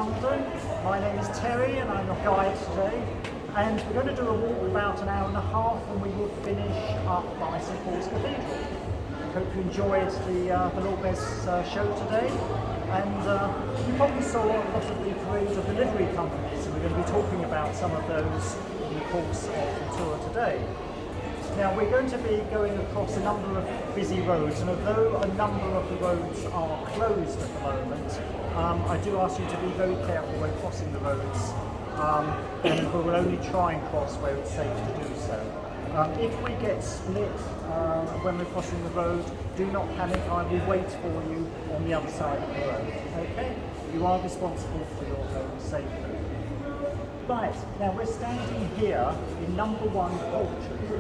London. My name is Terry and I'm your guide today. And we're going to do a walk about an hour and a half and we will finish up by St Paul's Cathedral. I hope you enjoyed the Goldsmiths show today. And you probably saw a lot of the parade of the livery companies, and we're going to be talking about some of those in the course of the tour today. Now we're going to be going across a number of busy roads, and although a number of the roads are closed at the moment, I do ask you to be very careful when crossing the roads, and we will only try and cross where it's safe to do so. If we get split when we're crossing the road, do not panic, I will wait for you on the other side of the road, okay? You are responsible for your own safety. Right, now we're standing here in number One Poultry,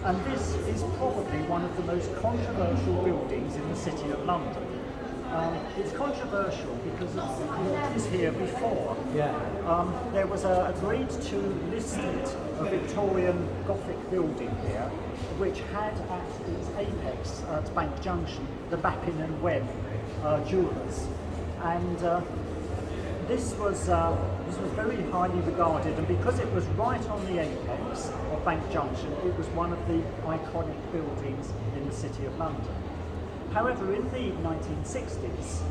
and this is probably one of the most controversial buildings in the City of London. It's controversial because it was here before. Yeah. There was a Grade 2 listed Victorian Gothic building here, which had at its apex at Bank Junction the Bappin and Webb jewellers, and this was very highly regarded, and because it was right on the apex of Bank Junction, it was one of the iconic buildings in the City of London. However, in the 1960s,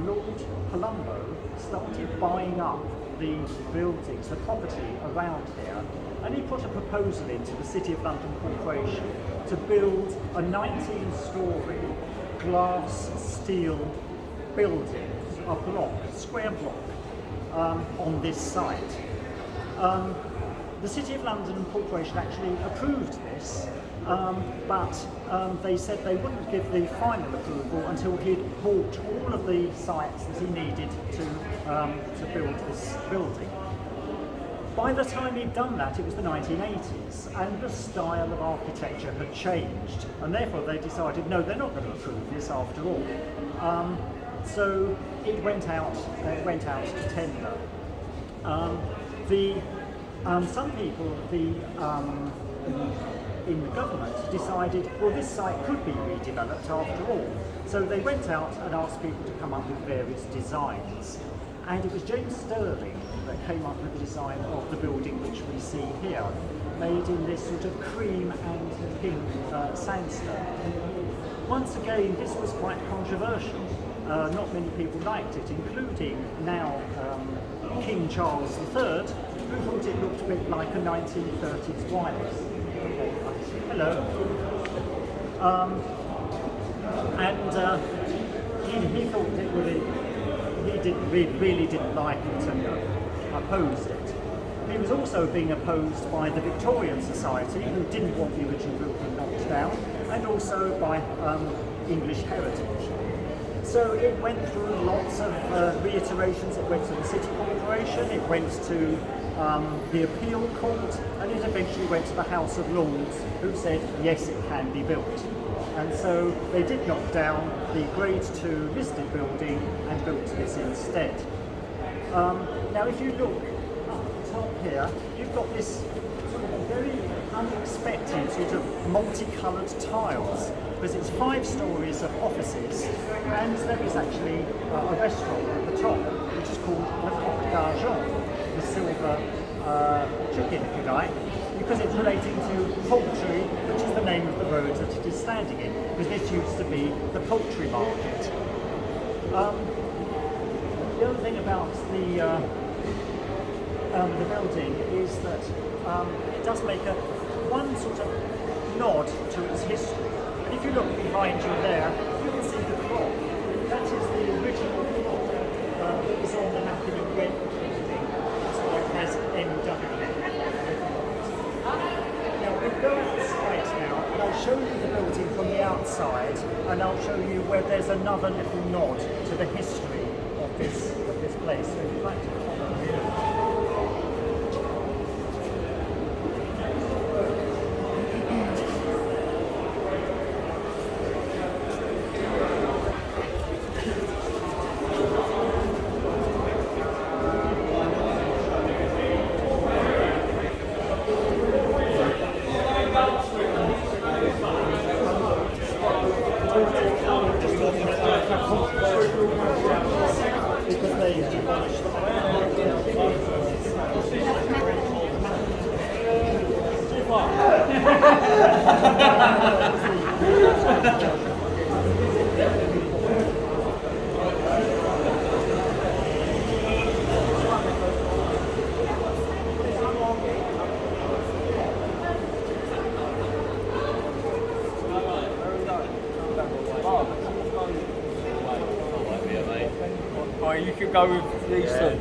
Lord Palumbo started buying up the buildings, the property around here, and he put a proposal into the City of London Corporation to build a 19-storey glass steel building, a block, square block, on this site. The City of London Corporation actually approved this, but they said they wouldn't give the final approval until he'd bought all of the sites that he needed to build this building. By the time he'd done that, it was the 1980s, and the style of architecture had changed, and therefore they decided, no, they're not going to approve this after all. So it went out to tender. Some people in the government decided, well, this site could be redeveloped after all. So they went out and asked people to come up with various designs. And it was James Sterling that came up with the design of the building which we see here, made in this sort of cream and pink sandstone. Once again, this was quite controversial. Not many people liked it, including now King Charles III, who thought it looked a bit like a 1930s wireless. Hello. He thought he really didn't like it and opposed it. He was also being opposed by the Victorian Society, who didn't want the original building knocked down, and also by English Heritage. So it went through lots of reiterations. It went to the City Corporation, it went to the Appeal Court, and it eventually went to the House of Lords, who said, yes, it can be built. And so they did knock down the Grade 2 listed building and built this instead. Now if you look up the top here, you've got this sort of very unexpected sort of multicoloured tiles, because it's 5 stories of offices, and there is actually a restaurant at the top, which is called Le Coq d'Argent, the silver chicken, if you like, because it's relating to poultry, which is the name of the road that it is standing in, because this used to be the poultry market. The other thing about the building is that it does make one sort of nod to its history. And if you look behind you there, you can see the clock. That is the original clock that was on the Mappin and Webb building. So it has MW. Now we'll go outside now, and I'll show you the building from the outside, and I'll show you where there's another little nod to the history of this place. So if you'd like to follow me. Because they demolished the Oh, you could go with these two.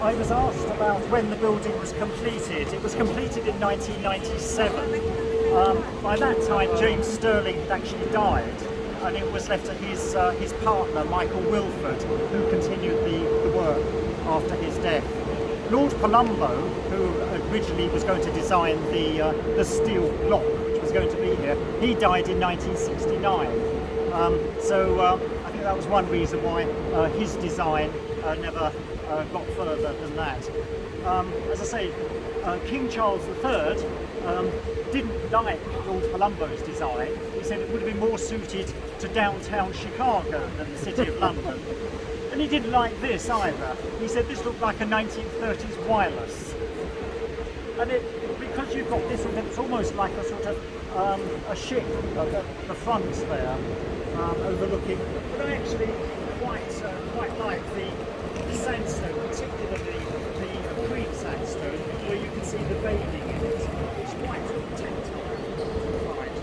I was asked about when the building was completed. It was completed in 1997. By that time, James Stirling had actually died, and it was left to his partner, Michael Wilford, who continued the work after his death. Lord Palumbo, who originally was going to design the steel block which was going to be here, he died in 1969. I think that was one reason why his design never got further than that. As I say, King Charles III didn't like Lord Palumbo's design. He said it would have been more suited to downtown Chicago than the City of London. And he didn't like this either. He said this looked like a 1930s wireless. And because you've got this, it's almost like a sort of a ship at the front there, overlooking. But I actually quite like the sandstone, particularly the cream sandstone, where you can see the veining in it. It's quite tactile. Right.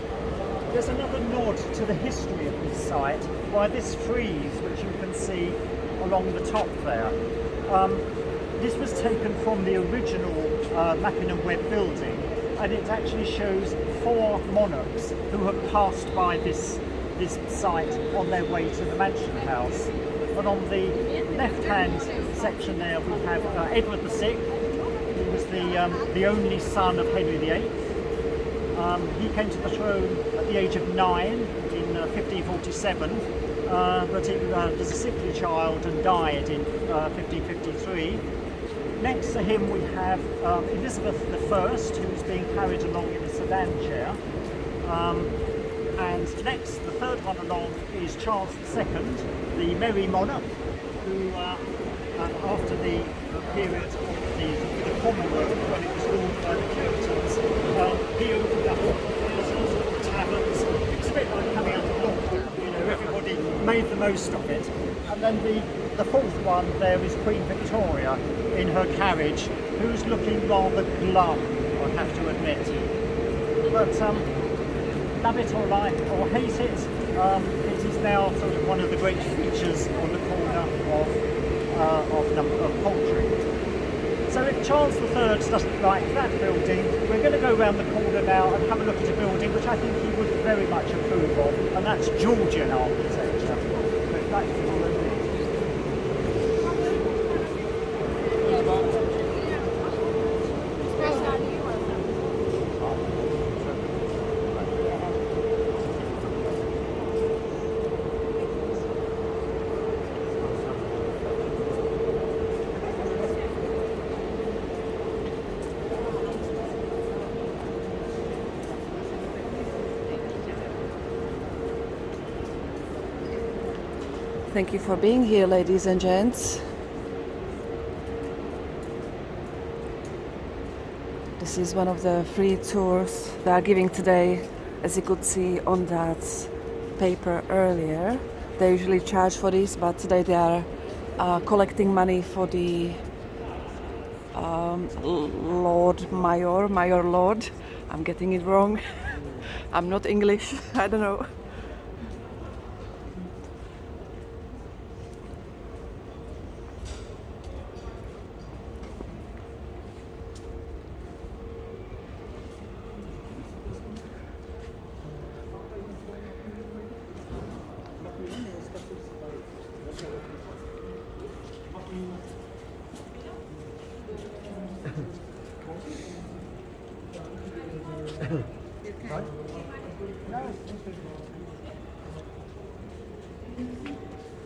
There's another nod to the history of this site by this frieze, which you can see along the top there. This was taken from the original Mappin and Webb building, and it actually shows 4 monarchs who have passed by this site on their way to the Mansion House. And on the left-hand section there we have Edward VI, who was the only son of Henry VIII. He came to the throne at the age of 9 in 1547, but he was a sickly child and died in 1553. Next to him we have Elizabeth I, who's being carried along in a sedan chair. And next, the third one along, is Charles II, the Merry Monarch, who, after the period of the Commonwealth, when it was ruled by the Puritans, he opened up all sorts of taverns. It's a bit like coming out of lockdown, you know, everybody made the most of it. And then the fourth one there is Queen Victoria in her carriage, who's looking rather glum, I have to admit. But love it or hate it, it is now sort of one of the great features on the corner of Poultry. So if Charles III doesn't like that building, we're going to go around the corner now and have a look at a building which I think he would very much approve of, and that's Georgian architecture. But that's Thank you for being here, ladies and gents. This is one of the free tours they are giving today, as you could see on that paper earlier. They usually charge for this, but today they are collecting money for the Mayor Lord. I'm getting it wrong. I'm not English, I don't know.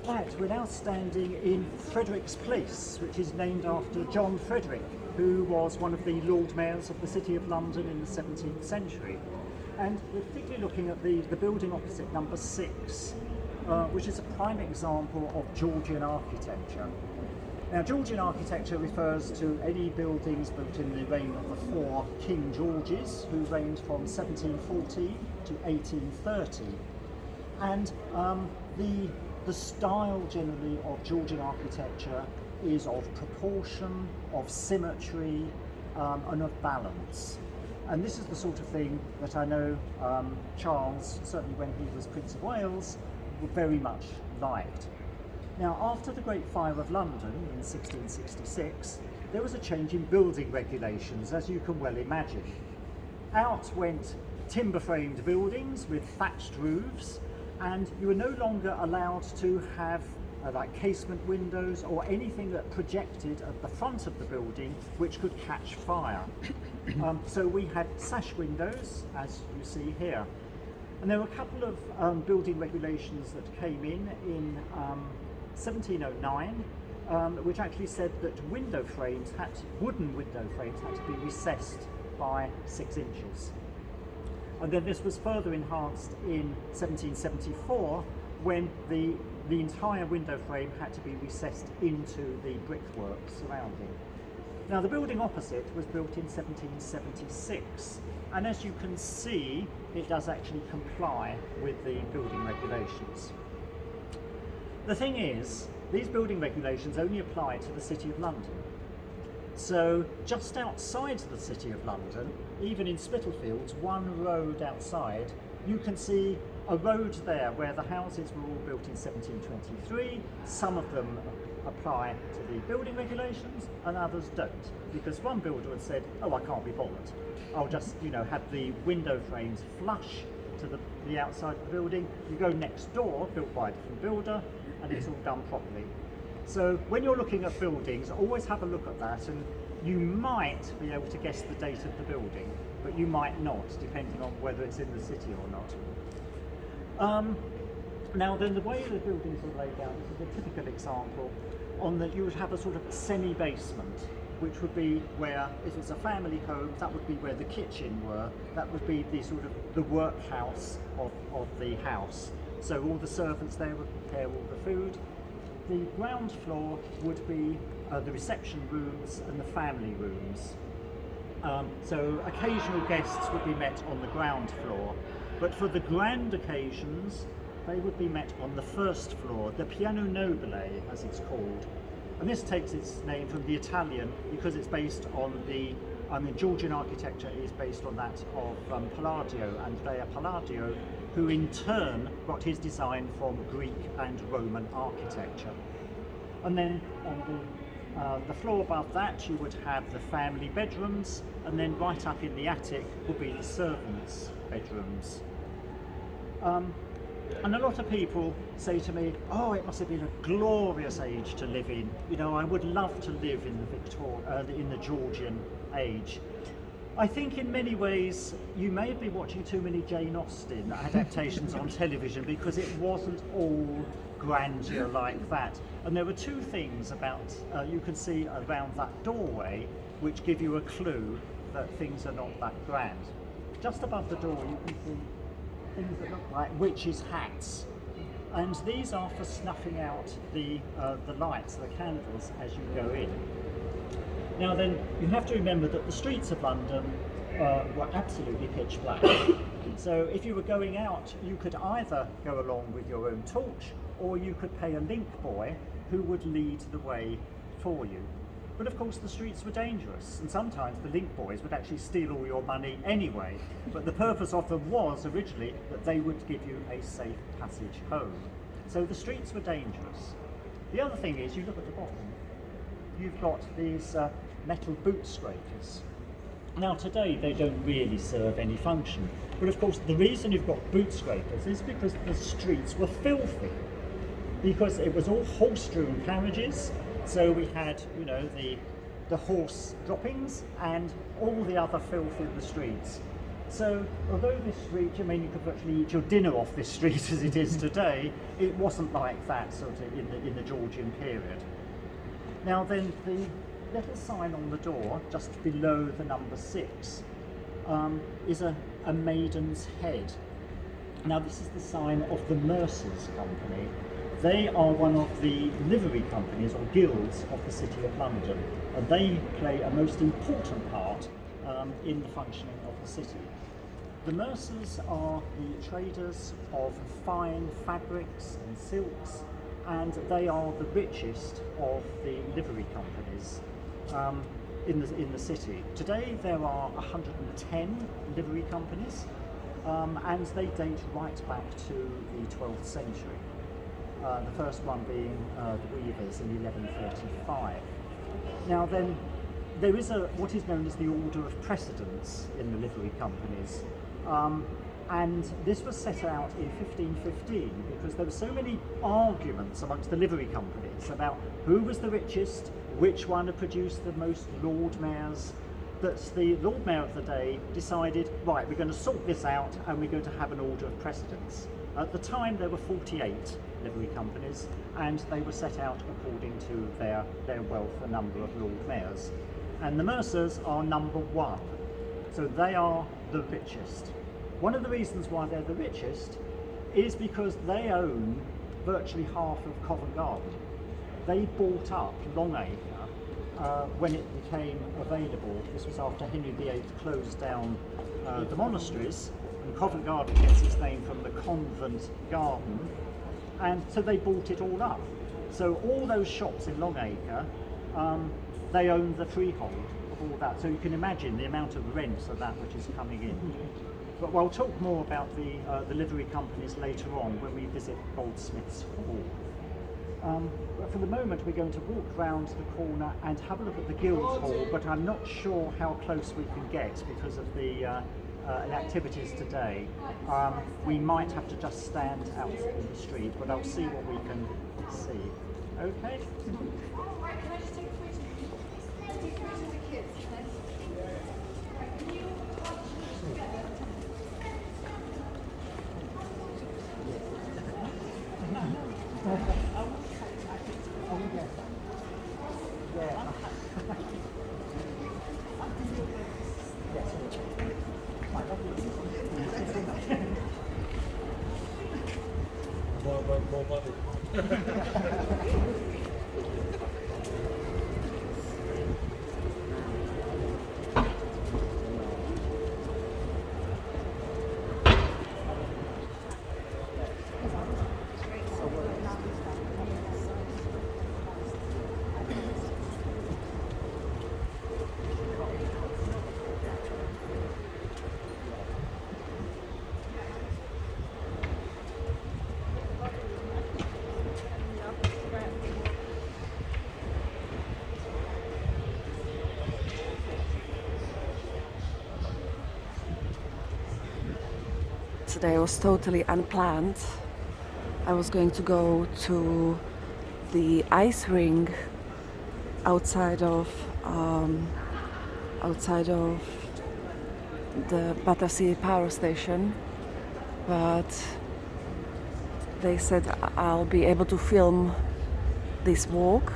Right, we're now standing in Frederick's Place, which is named after John Frederick, who was one of the Lord Mayors of the City of London in the 17th century. And we're particularly looking at the building opposite, number 6, which is a prime example of Georgian architecture. Now, Georgian architecture refers to any buildings built in the reign of the 4 King Georges, who reigned from 1740 to 1830. And the style generally of Georgian architecture is of proportion, of symmetry, and of balance. And this is the sort of thing that I know Charles, certainly when he was Prince of Wales, very much liked. Now, after the Great Fire of London in 1666, there was a change in building regulations, as you can well imagine. Out went timber-framed buildings with thatched roofs, and you were no longer allowed to have like casement windows or anything that projected at the front of the building which could catch fire. So we had sash windows, as you see here. And there were a couple of building regulations that came in 1709, which actually said that wooden window frames had to be recessed by 6 inches. And then this was further enhanced in 1774 when the entire window frame had to be recessed into the brickwork surrounding. Now, the building opposite was built in 1776, and as you can see, it does actually comply with the building regulations. The thing is, these building regulations only apply to the City of London. So just outside the City of London, even in Spitalfields, one road outside, you can see a road there where the houses were all built in 1723. Some of them apply to the building regulations and others don't, because one builder had said, oh, I can't be bothered. I'll just, have the window frames flush to the outside of the building. You go next door, built by a different builder, and it's all done properly. So when you're looking at buildings, always have a look at that, and you might be able to guess the date of the building, but you might not, depending on whether it's in the city or not. Now then, the way the buildings are laid out, this is a typical example, on that you would have a sort of semi-basement, which would be where, if it's a family home, that would be where the kitchen were, that would be the sort of the workhouse of the house. So all the servants there would prepare all the food. The ground floor would be the reception rooms and the family rooms. So occasional guests would be met on the ground floor, but for the grand occasions, they would be met on the first floor, the piano nobile, as it's called. And this takes its name from the Italian because it's based on Georgian architecture is based on that of Andrea Palladio, who in turn got his design from Greek and Roman architecture. And then on the floor above that you would have the family bedrooms, and then right up in the attic would be the servants' bedrooms. And a lot of people say to me, oh, it must have been a glorious age to live in. I would love to live in the Georgian age. I think in many ways you may have been watching too many Jane Austen adaptations on television, because it wasn't all grandeur like that. And there were 2 things you can see around that doorway which give you a clue that things are not that grand. Just above the door you can see things that look like witches' hats, and these are for snuffing out the lights, the candles, as you go in. Now then, you have to remember that the streets of London were absolutely pitch black. So if you were going out, you could either go along with your own torch, or you could pay a link boy who would lead the way for you. But of course the streets were dangerous, and sometimes the link boys would actually steal all your money anyway. But the purpose of them was originally that they would give you a safe passage home. So the streets were dangerous. The other thing is, you look at the bottom, you've got these metal boot scrapers. Now today they don't really serve any function, but of course the reason you've got boot scrapers is because the streets were filthy, because it was all horse-drawn carriages. So we had, the horse droppings and all the other filth in the streets. So although this street, I mean, you could virtually eat your dinner off this street as it is today, it wasn't like that sort of in the Georgian period. Now then, the little sign on the door, just below the number 6, is a maiden's head. Now this is the sign of the Mercers Company. They are one of the livery companies or guilds of the City of London, and they play a most important part in the functioning of the city. The Mercers are the traders of fine fabrics and silks, and they are the richest of the livery companies in the city. Today there are 110 livery companies, and they date right back to the 12th century. The first one being the Weavers in 1135. Now then, there is what is known as the order of precedence in the livery companies, and this was set out in 1515 because there were so many arguments amongst the livery companies about who was the richest, which one had produced the most Lord Mayors, that the Lord Mayor of the day decided, right, we're going to sort this out and we're going to have an order of precedence. At the time there were 48 livery companies, and they were set out according to their wealth and number of Lord Mayors. And the Mercers are number 1, so they are the richest. One of the reasons why they're the richest is because they own virtually half of Covent Garden. They bought up Long Acre when it became available. This was after Henry VIII closed down the monasteries, and Covent Garden gets its name from the convent garden, and so they bought it all up. So all those shops in Long Acre, they own the freehold of all that. So you can imagine the amount of rent of that which is coming in. But we'll talk more about the livery companies later on when we visit Goldsmiths Hall. But for the moment we're going to walk round the corner and have a look at the Guildhall, but I'm not sure how close we can get because of the activities today. We might have to just stand out in the street, but I'll see what we can see. Okay? More money. Today was totally unplanned. I was going to go to the ice ring outside of the Battersea power station, but they said I'll be able to film this walk,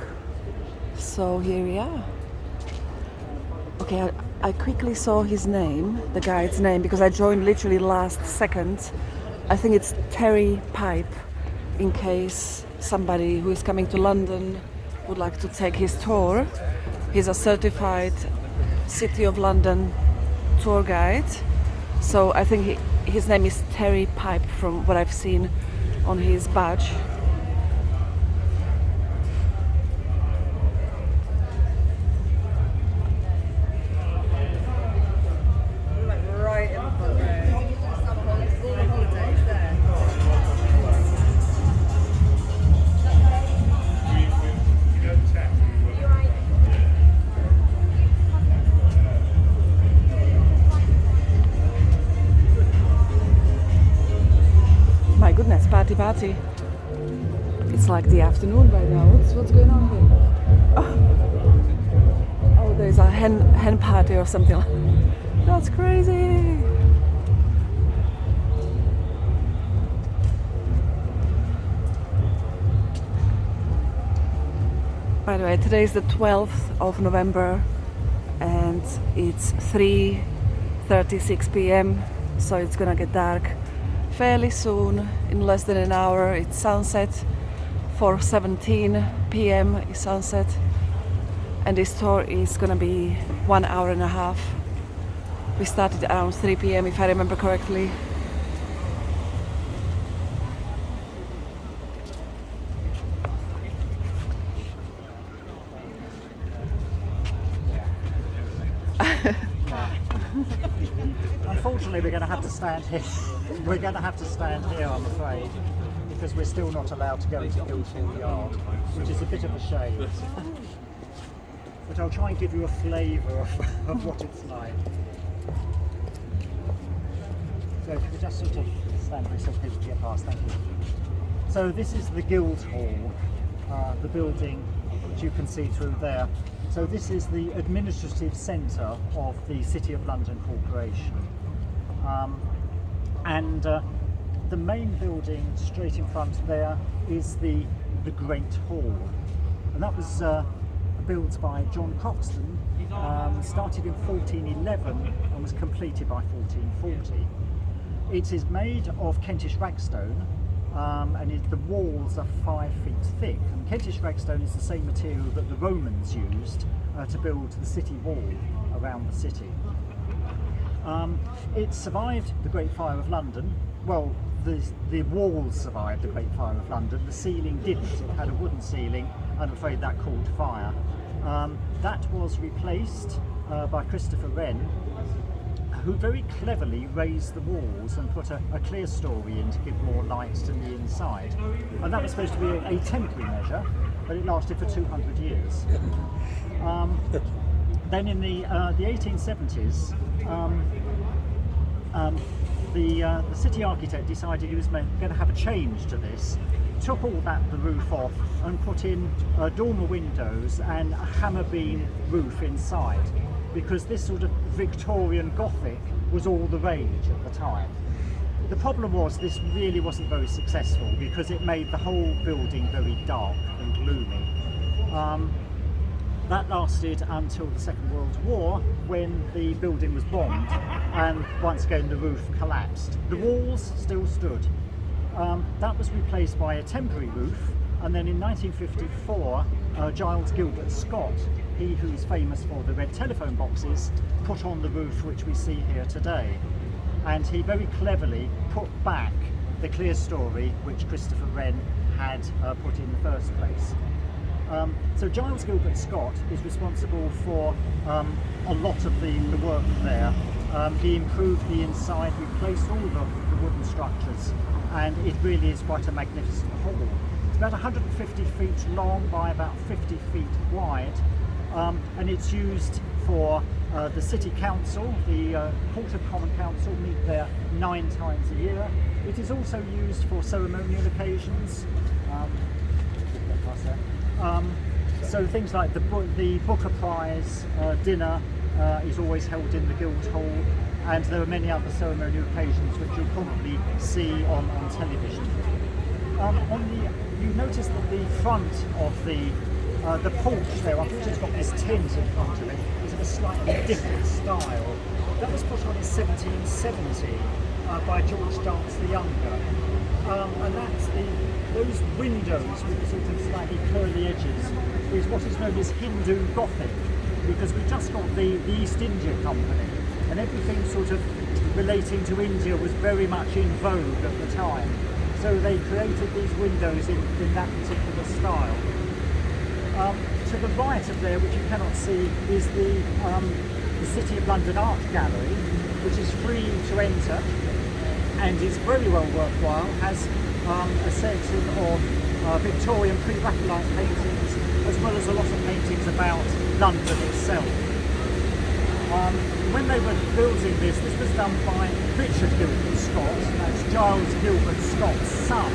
so here we are. Okay, I quickly saw his name, the guide's name, because I joined literally last second. I think it's Terry Pipe, in case somebody who is coming to London would like to take his tour. He's a certified City of London tour guide. So I think his name is Terry Pipe from what I've seen on his badge. Party. It's like the afternoon right now. What's going on here? Oh, there's a hen party or something. That's crazy. By the way, today is the 12th of November and it's 3:36 p.m. so it's gonna get dark fairly soon. In less than an hour it's sunset. 4:17 p.m. is sunset, and this tour is gonna be 1 hour and a half. We started around 3 p.m. if I remember correctly. Unfortunately, we're going to have to stand here. We're going to have to stand here, I'm afraid, because we're still not allowed to go into Guildhall Yard, which is a bit of a shame. But I'll try and give you a flavour of what it's like. So if you could just sort of stand there so people get past, thank you. So this is the Guildhall, the building which you can see through there. So this is the administrative centre of the City of London Corporation. The main building straight in front there is the Great Hall. And that was built by John Croxton, started in 1411 and was completed by 1440. It is made of Kentish ragstone, and the walls are 5 feet thick. And Kentish ragstone is the same material that the Romans used to build the city wall around the city. It survived the Great Fire of London. Well, the walls survived the Great Fire of London, the ceiling didn't. It had a wooden ceiling, I'm afraid that caught fire. That was replaced by Christopher Wren, who very cleverly raised the walls and put a clear story in to give more light to the inside. And that was supposed to be a temporary measure, but it lasted for 200 years. Then in the 1870s, the city architect decided he was going to have a change to this, took all the roof off and put in dormer windows and a hammer beam roof inside, because this sort of Victorian Gothic was all the rage at the time. The problem was this really wasn't very successful because it made the whole building very dark and gloomy. That lasted until the Second World War, when the building was bombed and once again the roof collapsed. The walls still stood. That was replaced by a temporary roof, and then in 1954 Giles Gilbert Scott, he who's famous for the red telephone boxes, put on the roof which we see here today. And he very cleverly put back the clear story which Christopher Wren had put in the first place. So Giles Gilbert Scott is responsible for a lot of the work there. He improved the inside, replaced all the wooden structures, and it really is quite a magnificent hall. It's about 150 feet long by about 50 feet wide, and it's used for the City Council. The Court of Common Council meet there 9 times a year. It is also used for ceremonial occasions. So things like the Booker Prize dinner is always held in the Guildhall, and there are many other ceremonial occasions which you'll probably see on television. You notice that the front of the porch there, unfortunately it's got this tent in front of it, is of a slightly different style. That was put on in 1770 by George the Younger. And that's those windows with the sort of slightly curly edges is what is known as Hindu Gothic, because we just got the East India Company, and everything sort of relating to India was very much in vogue at the time. So they created these windows in that particular style. To the right of there, which you cannot see, is the City of London Art Gallery, which is free to enter and is very well worthwhile. Has a section of Victorian pre-Raphaelite paintings, as well as a lot of paintings about London itself. When they were building this was done by Richard Gilbert Scott, that's Giles Gilbert Scott's son.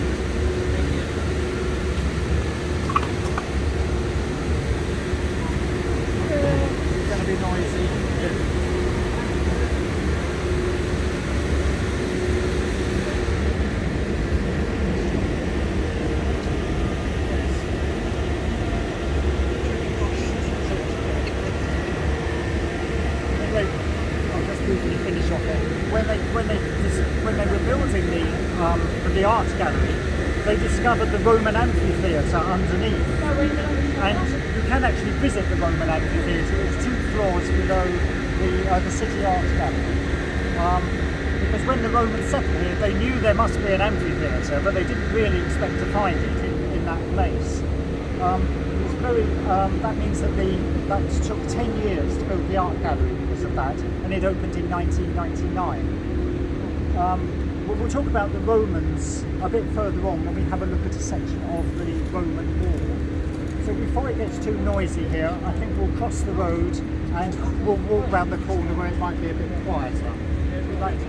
It's going to be noisy. briefly finish off on. When they were building the art gallery, they discovered the Roman amphitheatre underneath. And you can actually visit the Roman amphitheatre. It's 2 floors below the city art gallery. Because when the Romans settled here, they knew there must be an amphitheatre, but they didn't really expect to find it in that place. That means that took 10 years to build the art gallery because of that, and it opened in 1999. We'll talk about the Romans a bit further on when we have a look at a section of the Roman wall. So before it gets too noisy here, I think we'll cross the road and we'll walk round the corner where it might be a bit quieter. Right.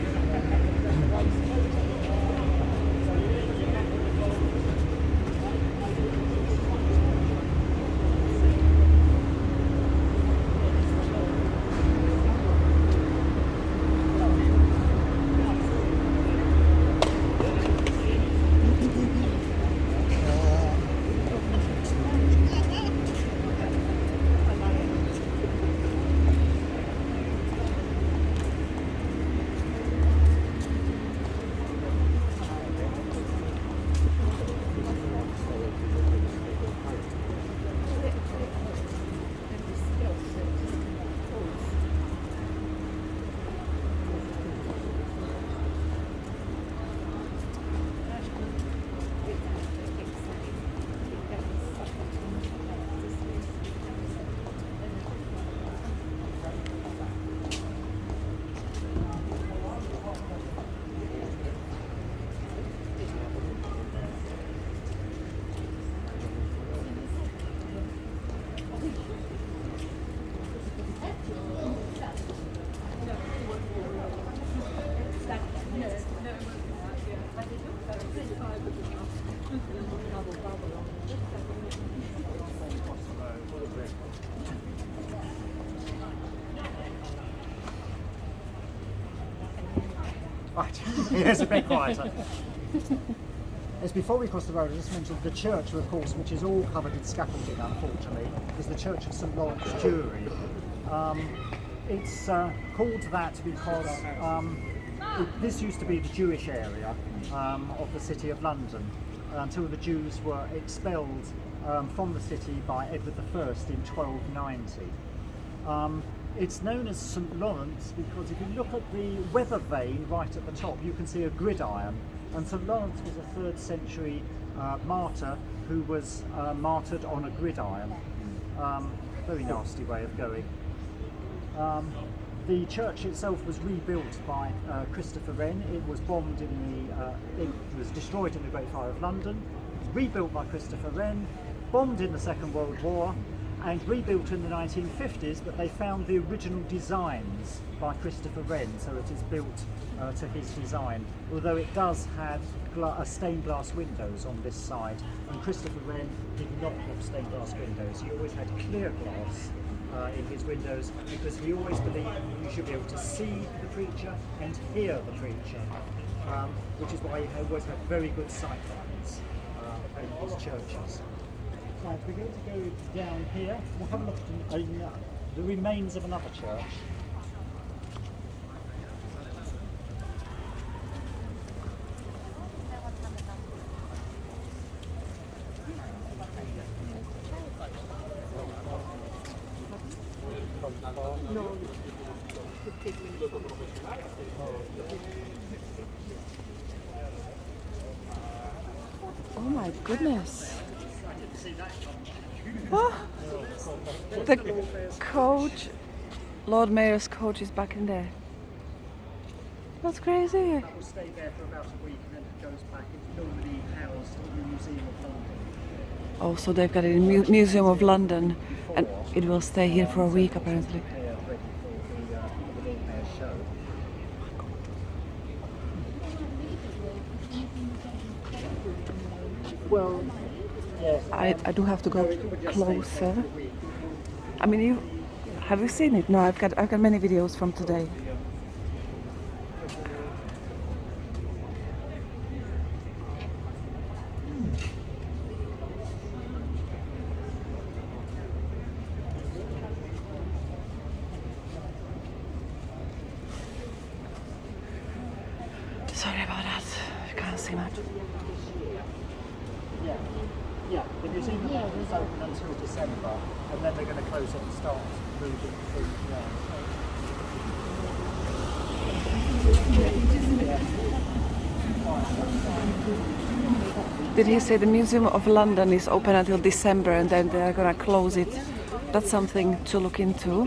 Right, it's a bit quieter. As before we cross the road, I just mentioned the church, of course, which is all covered in scaffolding, unfortunately, is the Church of St. Lawrence Jewry. It's called that because this used to be the Jewish area of the City of London until the Jews were expelled from the city by Edward I in 1290. It's known as St. Lawrence because if you look at the weather vane right at the top, you can see a gridiron. And St. Lawrence was a 3rd century martyr who was martyred on a gridiron. Very nasty way of going. The church itself was rebuilt by Christopher Wren. It was bombed it was destroyed in the Great Fire of London. It was rebuilt by Christopher Wren, bombed in the Second World War, and rebuilt in the 1950s, but they found the original designs by Christopher Wren, so it is built to his design, although it does have stained glass windows on this side, and Christopher Wren did not have stained glass windows. He always had clear glass in his windows because he always believed you should be able to see the preacher and hear the preacher, which is why he always had very good sight lines in his churches. Right, we're going to go down here. We'll have a look at the remains of another church. Oh my goodness. Oh, the coach, Lord Mayor's coach is back in there. That's crazy. That will stay there for about a week and then it goes back. It's normally housed in the Museum of London. Oh, so they've got it in the Museum of London and it will stay here for a week apparently. Ready for the Lord Mayor's show. Well, yes. I do have to go closer. I mean, have you seen it? No, I've got many videos from today. Sorry about that. I can't see much. Yeah, yeah. The museum is open until December, and then they're going to close it and start moving through. Did he say the Museum of London is open until December and then they're gonna close it? That's something to look into.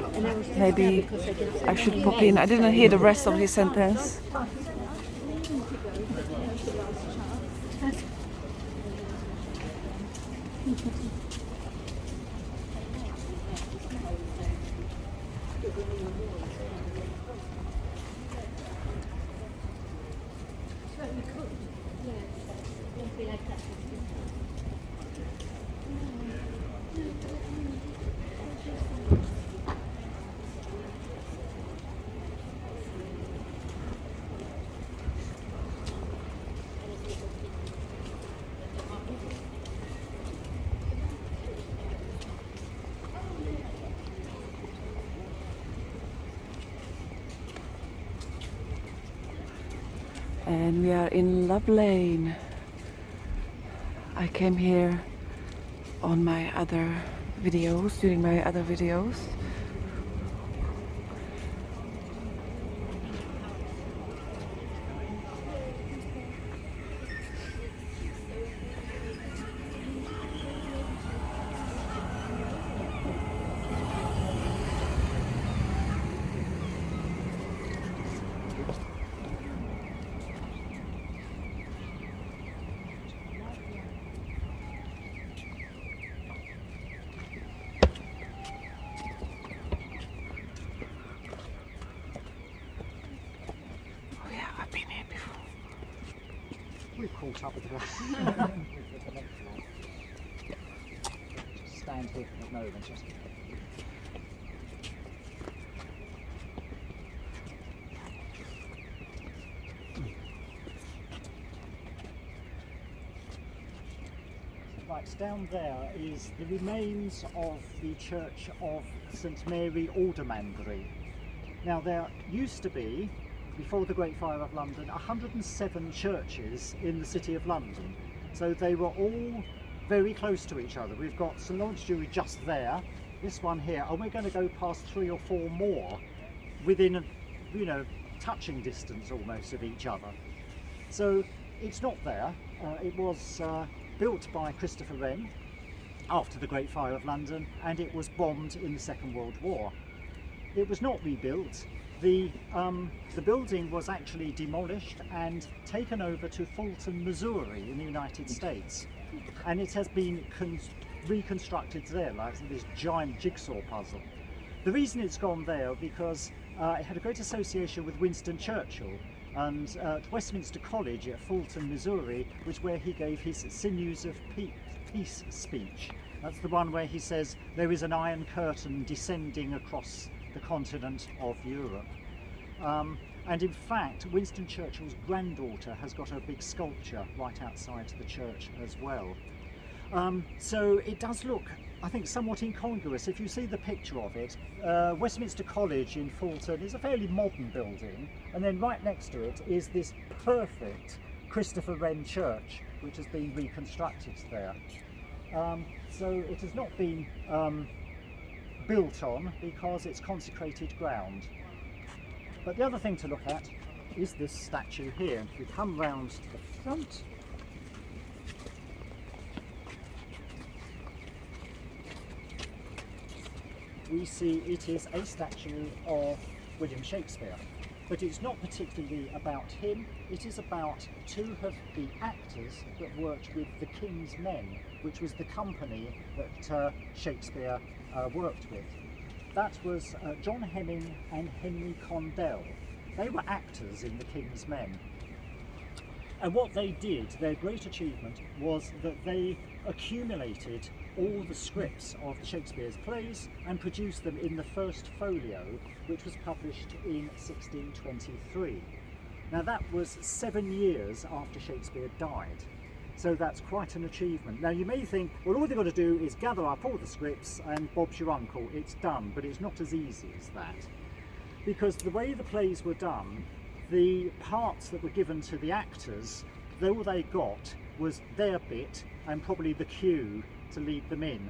Maybe I should pop in. I didn't hear the rest of his sentence. And we are in Love Lane. I came here on my other videos, during my other videos. We've caught up with the rest. Just stand here for the moment. Just. Right, down there is the remains of the Church of St Mary Aldermanbury. Now there used to be, before the Great Fire of London, 107 churches in the City of London. So they were all very close to each other. We've got St Lawrence Jewry just there, this one here, and we're going to go past 3 or 4 more within, touching distance almost of each other. So it's not there. It was built by Christopher Wren after the Great Fire of London, and it was bombed in the Second World War. It was not rebuilt. The building was actually demolished and taken over to Fulton, Missouri in the United States, and it has been reconstructed there like this giant jigsaw puzzle. The reason it's gone there because it had a great association with Winston Churchill, and at Westminster College at Fulton, Missouri was where he gave his Sinews of Peace speech. That's the one where he says there is an iron curtain descending across the continent of Europe. And in fact, Winston Churchill's granddaughter has got a big sculpture right outside the church as well. So it does look, I think, somewhat incongruous. If you see the picture of it, Westminster College in Fulton is a fairly modern building, and then right next to it is this perfect Christopher Wren church, which has been reconstructed there. So it has not been built on because it's consecrated ground. But the other thing to look at is this statue here. If we come round to the front, we see it is a statue of William Shakespeare. But it's not particularly about him, it is about 2 of the actors that worked with the King's Men, which was the company that Shakespeare worked with. That was John Hemming and Henry Condell. They were actors in the King's Men. And what they did, their great achievement, was that they accumulated all the scripts of Shakespeare's plays and produced them in the first folio, which was published in 1623. Now that was 7 years after Shakespeare died. So that's quite an achievement. Now you may think, well, all they've got to do is gather up all the scripts and Bob's your uncle, it's done, but it's not as easy as that. Because the way the plays were done, the parts that were given to the actors, all they got was their bit and probably the cue to lead them in.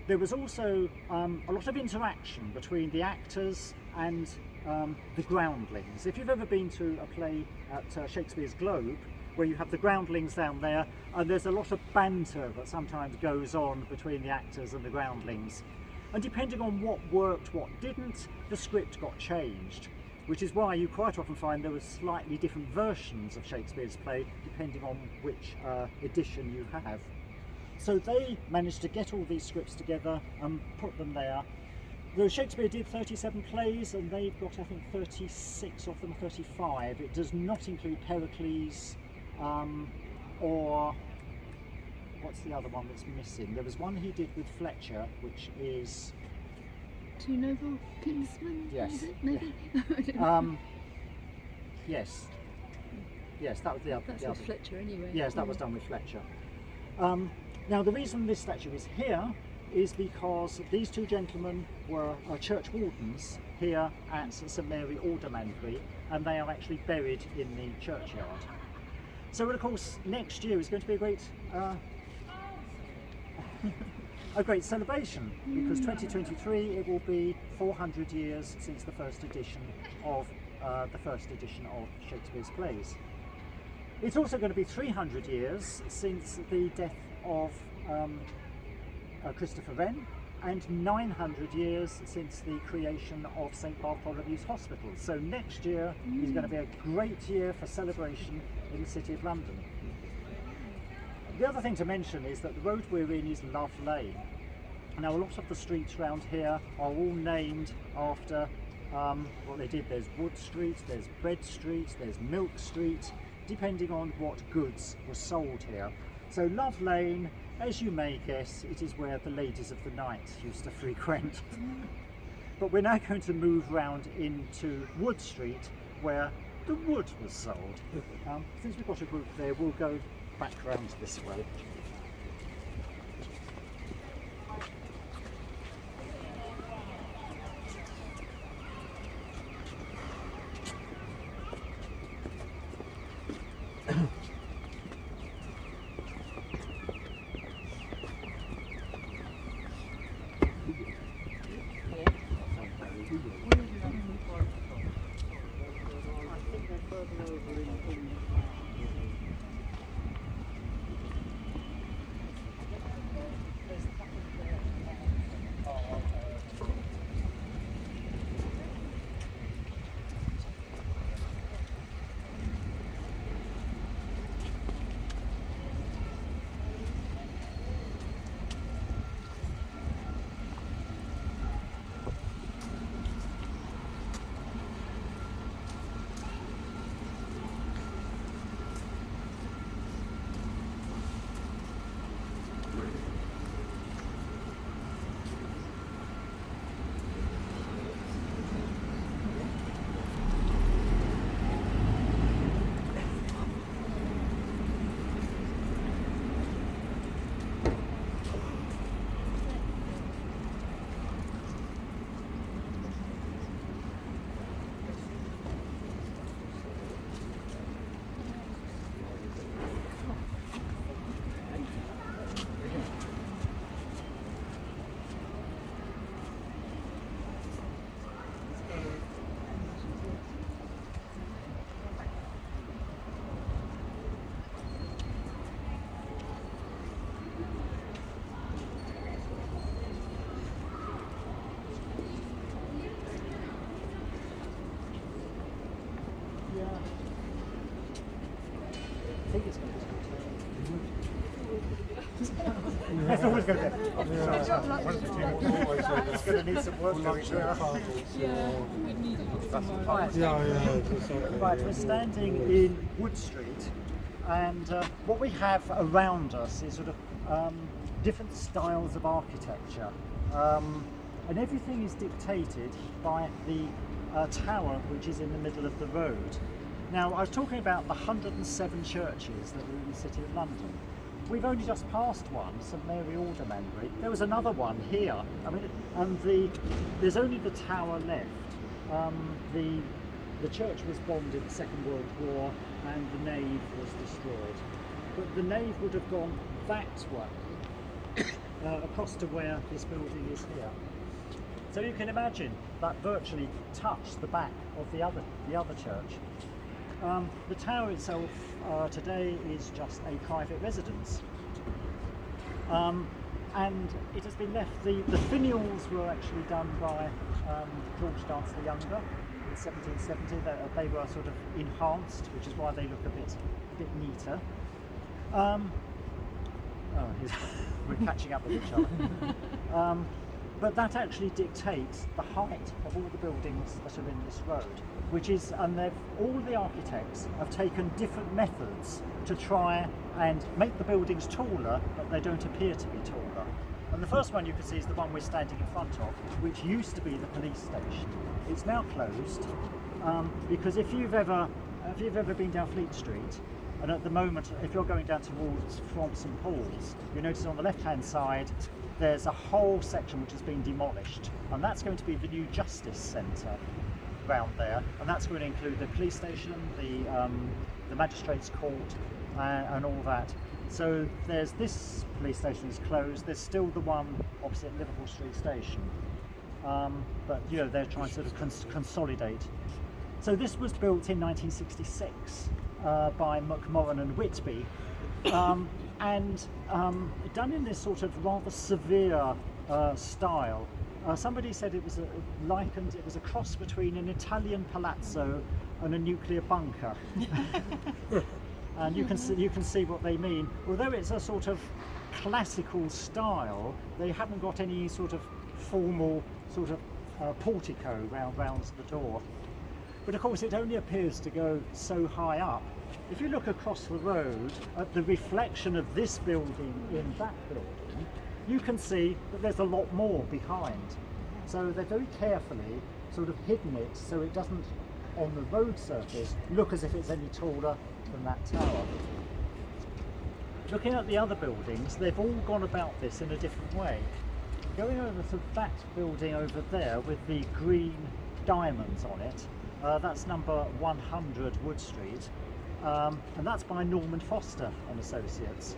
There was also a lot of interaction between the actors and the groundlings. If you've ever been to a play at Shakespeare's Globe, where you have the groundlings down there, and there's a lot of banter that sometimes goes on between the actors and the groundlings. And depending on what worked, what didn't, the script got changed, which is why you quite often find there were slightly different versions of Shakespeare's play depending on which edition you have. So they managed to get all these scripts together and put them there. Though Shakespeare did 37 plays, and they've got, I think, 36 of them, 35. It does not include Pericles, or what's the other one that's missing? There was one he did with Fletcher, which is Two Noble Kinsmen. Yes. Is it? Maybe. Yes, yes, that was the other. That's the with other. Fletcher anyway. Yes, that was done with Fletcher. Now the reason this statue is here is because these two gentlemen were church wardens here at St Mary Aldermanbury, and they are actually buried in the churchyard. So of course next year is going to be a great celebration, because 2023 it will be 400 years since the first edition of Shakespeare's plays. It's also going to be 300 years since the death of Christopher Wren, and 900 years since the creation of St Bartholomew's Hospital. So next year is going to be a great year for celebration in the City of London. The other thing to mention is that the road we're in is Love Lane. Now a lot of the streets around here are all named after what they did. There's Wood Street, there's Bread Street, there's Milk Street, depending on what goods were sold here. So Love Lane, as you may guess, it is where the ladies of the night used to frequent. But we're now going to move round into Wood Street, where the wood was sold. Since we've got a group there, we'll go back round this way. I think it's going to be That's always going to be. It's going to need some work doing there. Right, we're standing in Wood Street, and what we have around us is sort of different styles of architecture, and everything is dictated by the tower which is in the middle of the road. Now, I was talking about the 107 churches that are in the City of London. We've only just passed one, St Mary Aldermanbury. There was another one here. I mean, and there's only the tower left. The The church was bombed in the Second World War and the nave was destroyed. But the nave would have gone that way, across to where this building is here. So you can imagine that virtually touched the back of the other church. The tower itself today is just a private residence. And it has been left, the finials were actually done by George Dance the Younger in 1770. They were sort of enhanced, which is why they look a bit neater. We're catching up with each other. But that actually dictates the height of all the buildings that are in this road, which is, and all the architects have taken different methods to try and make the buildings taller, but they don't appear to be taller. And the first one you can see is the one we're standing in front of, which used to be the police station. It's now closed because if you've ever been down Fleet Street, and at the moment, if you're going down towards from St Paul's, you notice on the left-hand side there's a whole section which has been demolished, and that's going to be the new Justice Centre round there, and that's going to include the police station, the magistrates' court, and all that. So there's this police station is closed. There's still the one opposite Liverpool Street Station, but you know they're trying to sort of consolidate. So this was built in 1966 by McMorran and Whitby. And done in this sort of rather severe style. Somebody said it was a cross between an Italian palazzo and a nuclear bunker. And you can see what they mean. Although it's a sort of classical style, they haven't got any sort of formal sort of portico round the door. But of course it only appears to go so high up. If you look across the road at the reflection of this building in that building, you can see that there's a lot more behind. So they've very carefully sort of hidden it so it doesn't, on the road surface, look as if it's any taller than that tower. Looking at the other buildings, they've all gone about this in a different way. Going over to that building over there with the green diamonds on it, that's number 100 Wood Street. And that's by Norman Foster and Associates.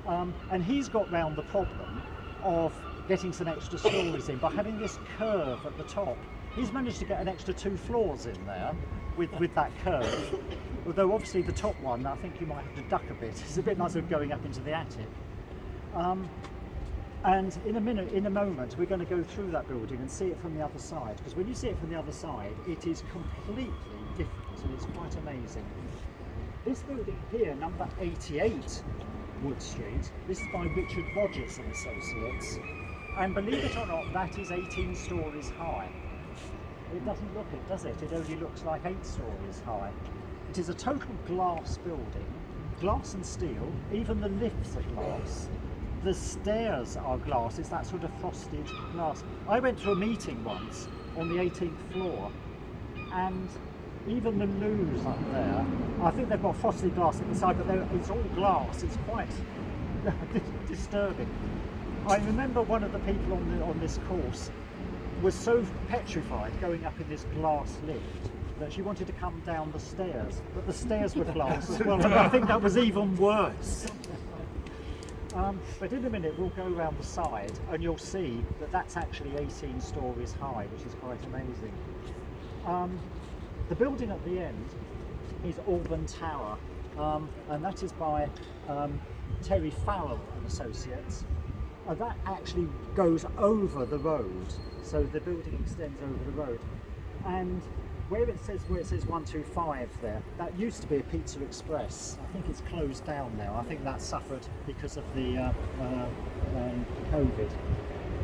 And he's got round the problem of getting some extra stories in by having this curve at the top. He's managed to get an extra 2 floors in there with that curve. Although obviously the top one, I think you might have to duck a bit. It's a bit nicer going up into the attic. And in a moment, we're going to go through that building and see it from the other side. Because when you see it from the other side, it is completely different and it's quite amazing. This building here, number 88 Wood Street, this is by Richard Rogers and Associates, and believe it or not, that is 18 stories high. It doesn't look it, does it? It only looks like 8 stories high. It is a total glass building, glass and steel, even the lifts are glass. The stairs are glass, it's that sort of frosted glass. I went to a meeting once on the 18th floor, and even the loos up there, I think they've got frosted glass at the side, but it's all glass. It's quite disturbing. I remember one of the people on this course was so petrified going up in this glass lift that she wanted to come down the stairs, but the stairs were glass as well, and I think that was even worse. But in a minute we'll go around the side and you'll see that that's actually 18 stories high, which is quite amazing. The building at the end is Alban Tower, and that is by Terry Farrell and Associates. That actually goes over the road, so the building extends over the road. And where it says 125 there, that used to be a Pizza Express. I think it's closed down now. I think that suffered because of the COVID.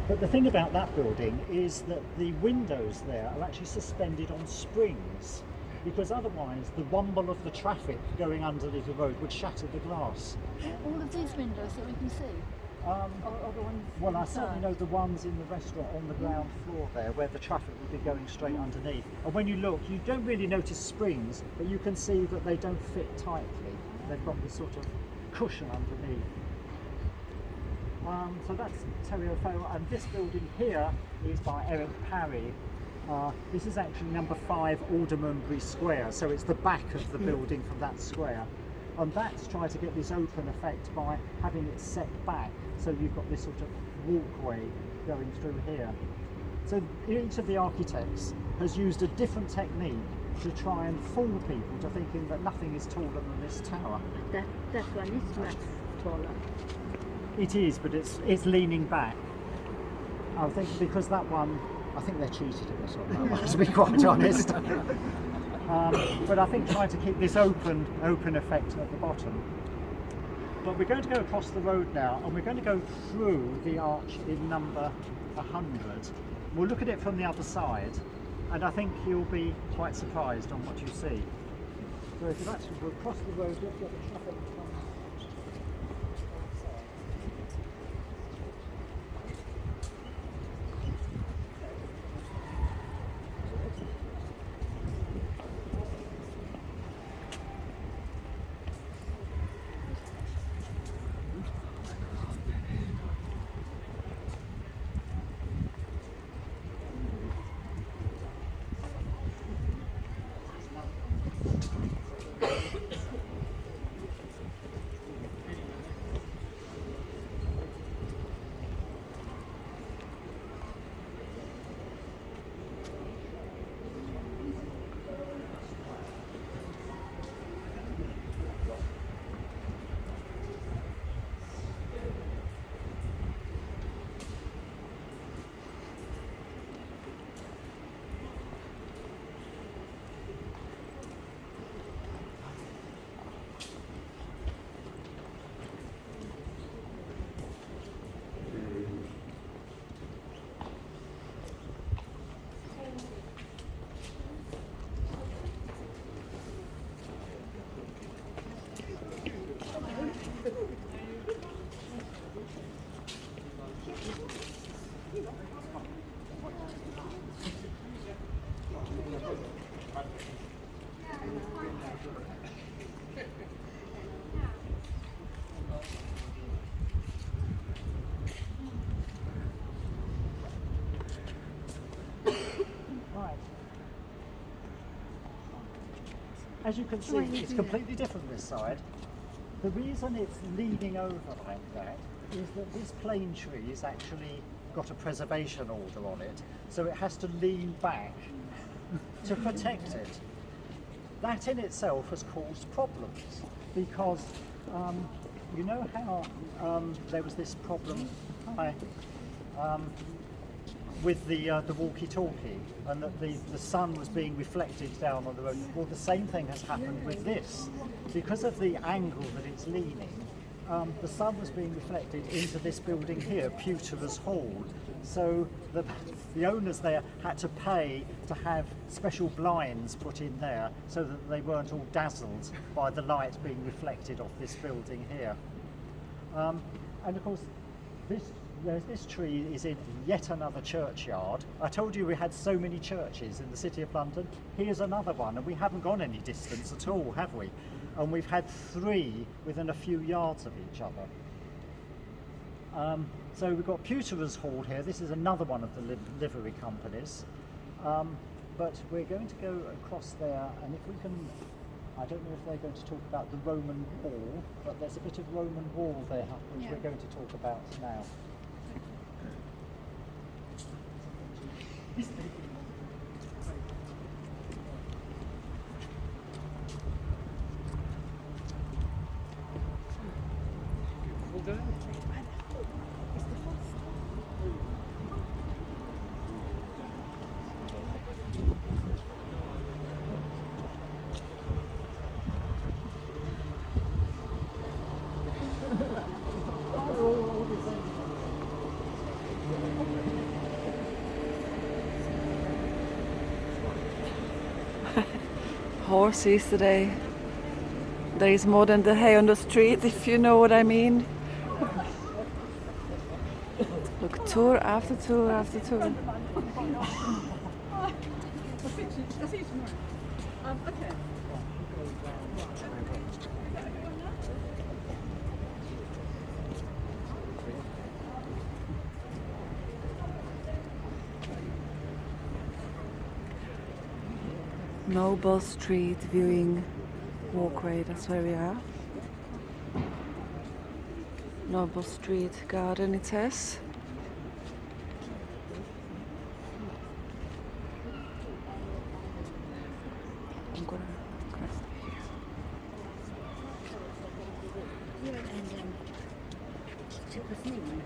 But the thing about that building is that the windows there are actually suspended on springs, because otherwise the rumble of the traffic going underneath the road would shatter the glass. All of these windows that we can see? Or the ones Well, I inside? certainly know the ones in the restaurant on the ground floor there, where the traffic would be going straight underneath. And when you look, you don't really notice springs, but you can see that they don't fit tightly. They've got this sort of cushion underneath. So that's Terry O'Farrell, and this building here is by Eric Parry, This is actually number 5 Aldermanbury Square, so it's the back of the building from that square. And that's trying to get this open effect by having it set back, so you've got this sort of walkway going through here. So each of the architects has used a different technique to try and fool people to thinking that nothing is taller than this tower. That one is much taller. It is, but it's leaning back. I think because that one, I think they cheated a bit on that one, to be quite honest. But I think trying to keep this open effect at the bottom. But we're going to go across the road now, and we're going to go through the arch in number 100. We'll look at it from the other side, and I think you'll be quite surprised on what you see. So if you actually go across the road, let's get the traffic from As you can see, it's completely different this side. The reason it's leaning over like that is that this plane tree has actually got a preservation order on it, so it has to lean back to protect it. That in itself has caused problems because you know how there was this problem with the walkie-talkie, and that the sun was being reflected down on the road. Well, the same thing has happened with this. Because of the angle that it's leaning, the sun was being reflected into this building here, Pewterers Hall. So the owners there had to pay to have special blinds put in there so that they weren't all dazzled by the light being reflected off this building here. And of course, this tree is in yet another churchyard. I told you we had so many churches in the City of London. Here's another one, and we haven't gone any distance at all, have we? And we've had 3 within a few yards of each other. So we've got Pewterers Hall here. This is another one of the livery companies. But we're going to go across there, and if we can, I don't know if they're going to talk about the Roman wall, but there's a bit of Roman wall there, which we're going to talk about now. Horses today. There is more than the hay on the street, if you know what I mean. Look, tour after tour after tour. Noble Street viewing walkway, that's where we are. Noble Street garden it says. I'm gonna cross here. Yeah, and took a thing.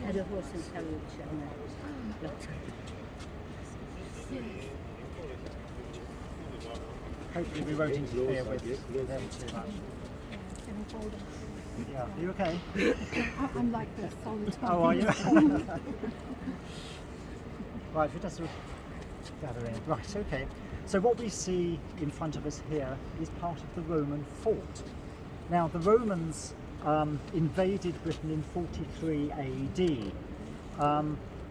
Had a horse and carriage and a lottery. Hopefully we won't interfere with them too much. Yeah, are you okay? I'm like this all the time. Oh, are you? Right, we just sort of gather in. Right, okay. So what we see in front of us here is part of the Roman fort. Now, the Romans invaded Britain in 43 AD,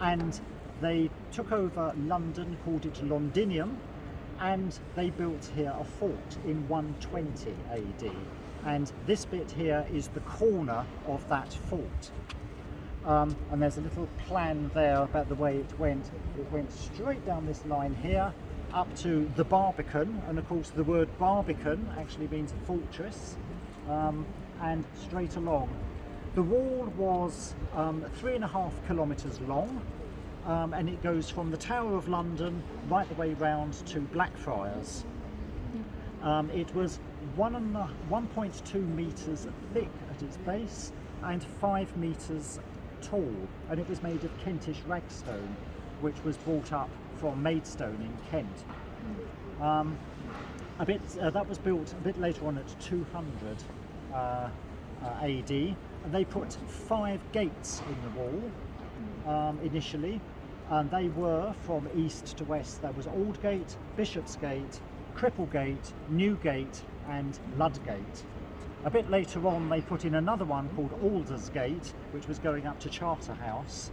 and they took over London, called it Londinium, and they built here a fort in 120 AD. And this bit here is the corner of that fort. And there's a little plan there about the way it went. It went straight down this line here, up to the Barbican, and of course the word Barbican actually means fortress, and straight along. The wall was 3.5 kilometres long, and it goes from the Tower of London right the way round to Blackfriars. It was 1.2 metres thick at its base and 5 metres tall, and it was made of Kentish ragstone, which was brought up from Maidstone in Kent. That was built a bit later on at 200 AD, and they put 5 gates in the wall initially, and they were from east to west. There was Aldgate, Bishopsgate, Cripplegate, Newgate and Ludgate. A bit later on they put in another one called Aldersgate, which was going up to Charterhouse,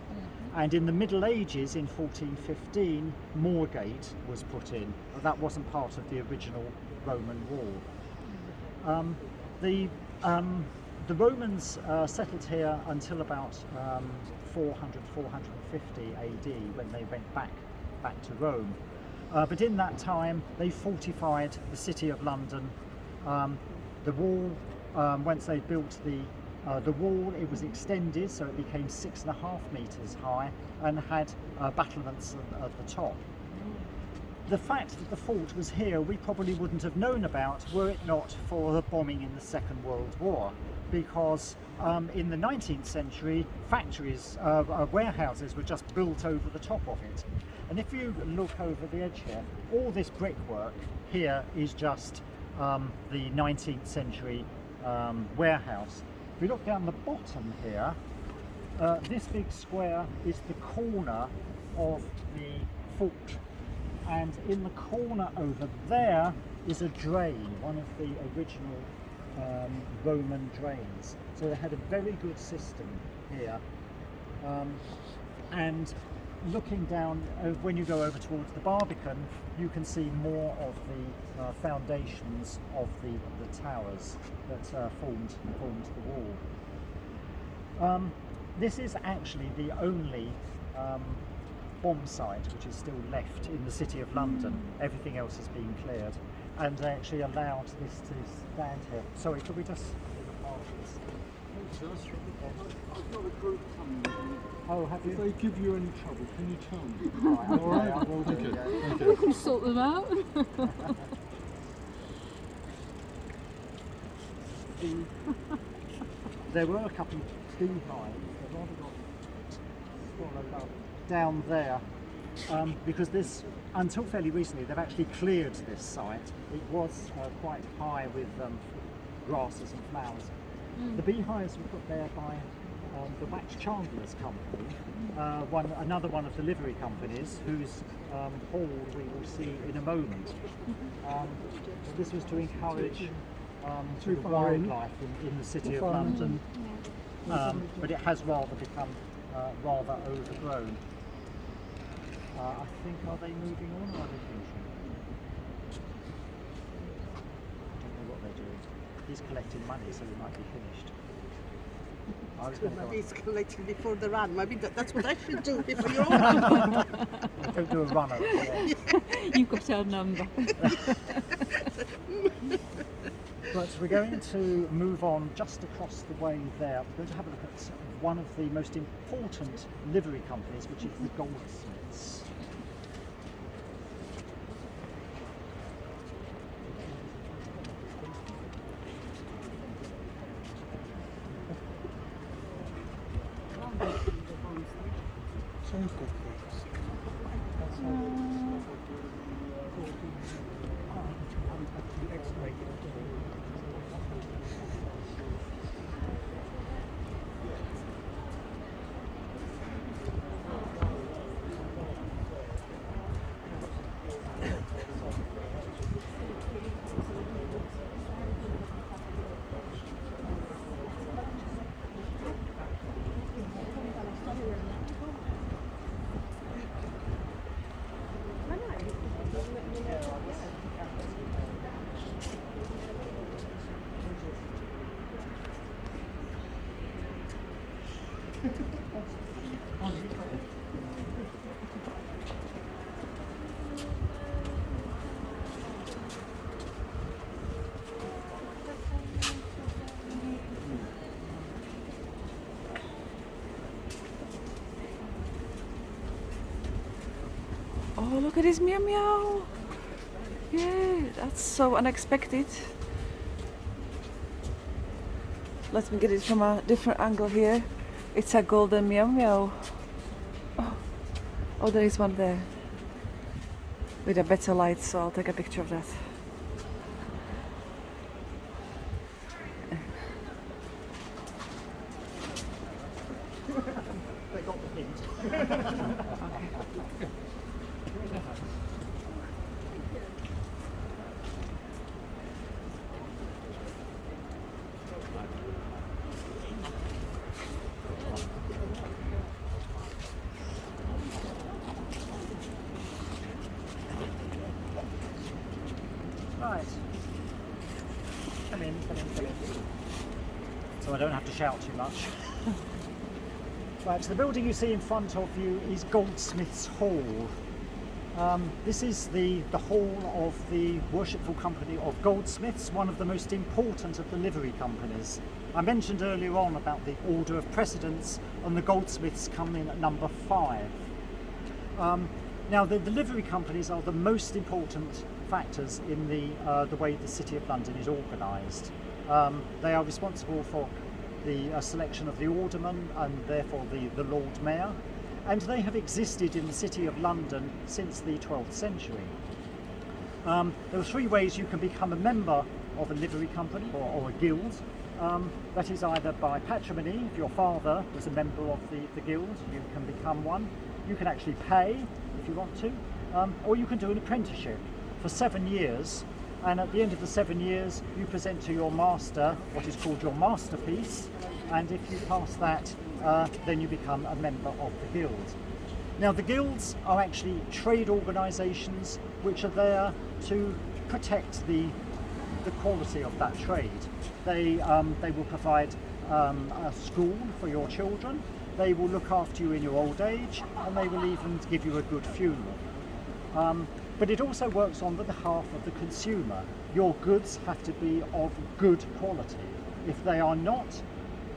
and in the Middle Ages in 1415 Moorgate was put in. That wasn't part of the original Roman wall. The Romans settled here until about 400, 450 AD when they went back to Rome. But in that time they fortified the city of London. The wall, once they built the wall, it was extended so it became 6.5 metres high and had battlements at the top. The fact that the fort was here we probably wouldn't have known about were it not for the bombing in the Second World War, because in the 19th century factories, warehouses were just built over the top of it. And if you look over the edge here, all this brickwork here is just the 19th century warehouse. If you look down the bottom here, this big square is the corner of the fort, and in the corner over there is a drain, one of the original Roman drains. So they had a very good system here, and looking down, when you go over towards the Barbican, you can see more of the foundations of the towers that formed the wall. This is actually the only bomb site which is still left in the City of London. Everything else has been cleared, and they actually allowed this to stand here. Sorry, could we just... I've got a group coming. Oh, have If you? they give you any trouble, can you tell me? Right, All right, I will do, thank you. yeah. Thank We you. can sort them out. There were a couple of beehives that rather got swallowed up down there, because this, until fairly recently, they've actually cleared this site. It was quite high with grasses and flowers. The beehives were put there by the Wax Chandler's company, another one of the livery companies, whose hall we will see in a moment. This was to encourage Too the far in. wildlife in the City Too of far in. London, but it has rather become rather overgrown. I think, are they moving on or are they finishing? I don't know what they're doing. He's collecting money, so he might be finished. I was going to go Maybe on. it's collecting before the run. Maybe that's what I should do before your run. Don't do a runner. Yeah. You've got our number. But we're going to move on just across the way there. We're going to have a look at one of the most important livery companies, which is the Goldsmiths. Oh, look at this meow meow. Yeah, that's so unexpected. Let me get it from a different angle here. It's a golden meow meow. Oh, there is one there. With a better light, so I'll take a picture of that. They got the hint. Right. Come in. So I don't have to shout too much. Right, so the building you see in front of you is Goldsmiths Hall. This is the hall of the worshipful company of Goldsmiths, one of the most important of the livery companies. I mentioned earlier on about the order of precedence, and the Goldsmiths come in at number 5. Now, the livery companies are the most important factors in the way the City of London is organised. They are responsible for the selection of the alderman and therefore the Lord Mayor, and they have existed in the City of London since the 12th century. There are 3 ways you can become a member of a livery company or a guild. That is either by patrimony. If your father was a member of the guild, you can become one. You can actually pay if you want to, or you can do an apprenticeship for 7 years, and at the end of the 7 years you present to your master what is called your masterpiece, and if you pass that then you become a member of the guild. Now, the guilds are actually trade organisations which are there to protect the quality of that trade. They will provide a school for your children, they will look after you in your old age, and they will even give you a good funeral. But it also works on the behalf of the consumer. Your goods have to be of good quality. If they are not,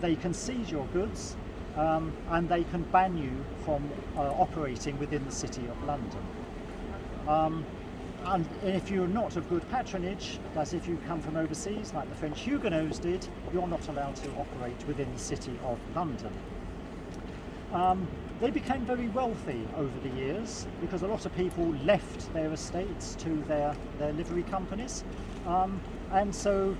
they can seize your goods and they can ban you from operating within the City of London. And if you're not of good patronage, as if you come from overseas, like the French Huguenots did, you're not allowed to operate within the City of London. They became very wealthy over the years because a lot of people left their estates to their livery companies, and so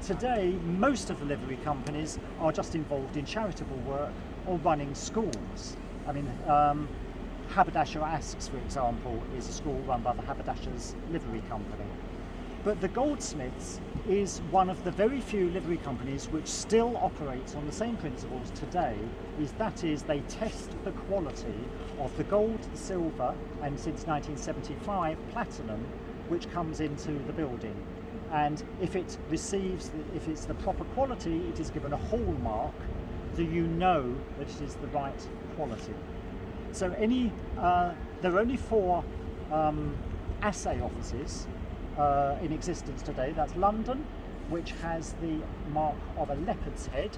today most of the livery companies are just involved in charitable work or running schools. I mean, Haberdasher Asks, for example, is a school run by the Haberdashers Livery Company. But the Goldsmiths is one of the very few livery companies which still operates on the same principles today. That is, they test the quality of the gold, the silver, and since 1975, platinum, which comes into the building. And if it's the proper quality, it is given a hallmark, do you know that it is the right quality? So there are only 4 assay offices in existence today. That's London, which has the mark of a leopard's head,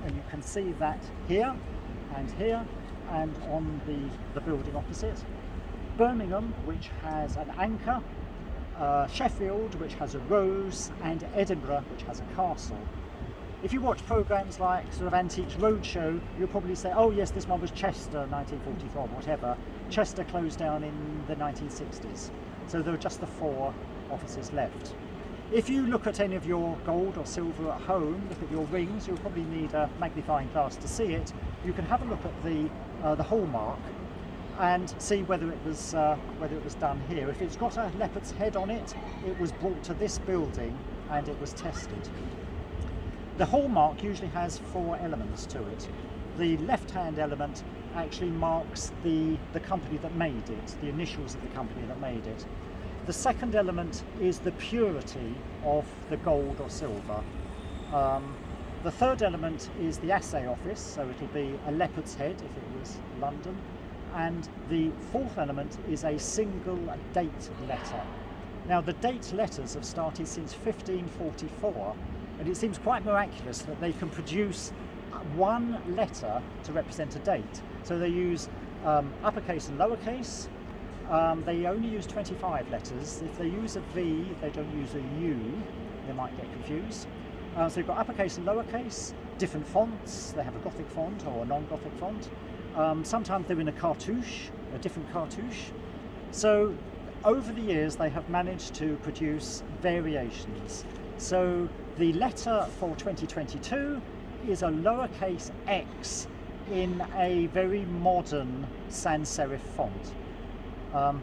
and you can see that here and on the building opposite. Birmingham, which has an anchor, Sheffield, which has a rose, and Edinburgh, which has a castle. If you watch programmes like sort of Antiques Roadshow, you'll probably say, oh yes, this one was Chester, 1944, whatever. Chester closed down in the 1960s. So there are just the 4 offices left. If you look at any of your gold or silver at home, look at your rings, you'll probably need a magnifying glass to see it. You can have a look at the hallmark and see whether it was done here. If it's got a leopard's head on it, it was brought to this building and it was tested. The hallmark usually has 4 elements to it. The left-hand element actually marks the company that made it, the initials of the company that made it. The second element is the purity of the gold or silver. The third element is the assay office, so it'll be a leopard's head if it was London. And the fourth element is a single date letter. Now the date letters have started since 1544, and it seems quite miraculous that they can produce one letter to represent a date. So they use uppercase and lowercase. They only use 25 letters. If they use a V, they don't use a U. They might get confused. So you've got uppercase and lowercase, different fonts. They have a Gothic font or a non-Gothic font. Sometimes they're in a cartouche, a different cartouche. So over the years they have managed to produce variations. So the letter for 2022 is a lowercase x in a very modern sans serif font.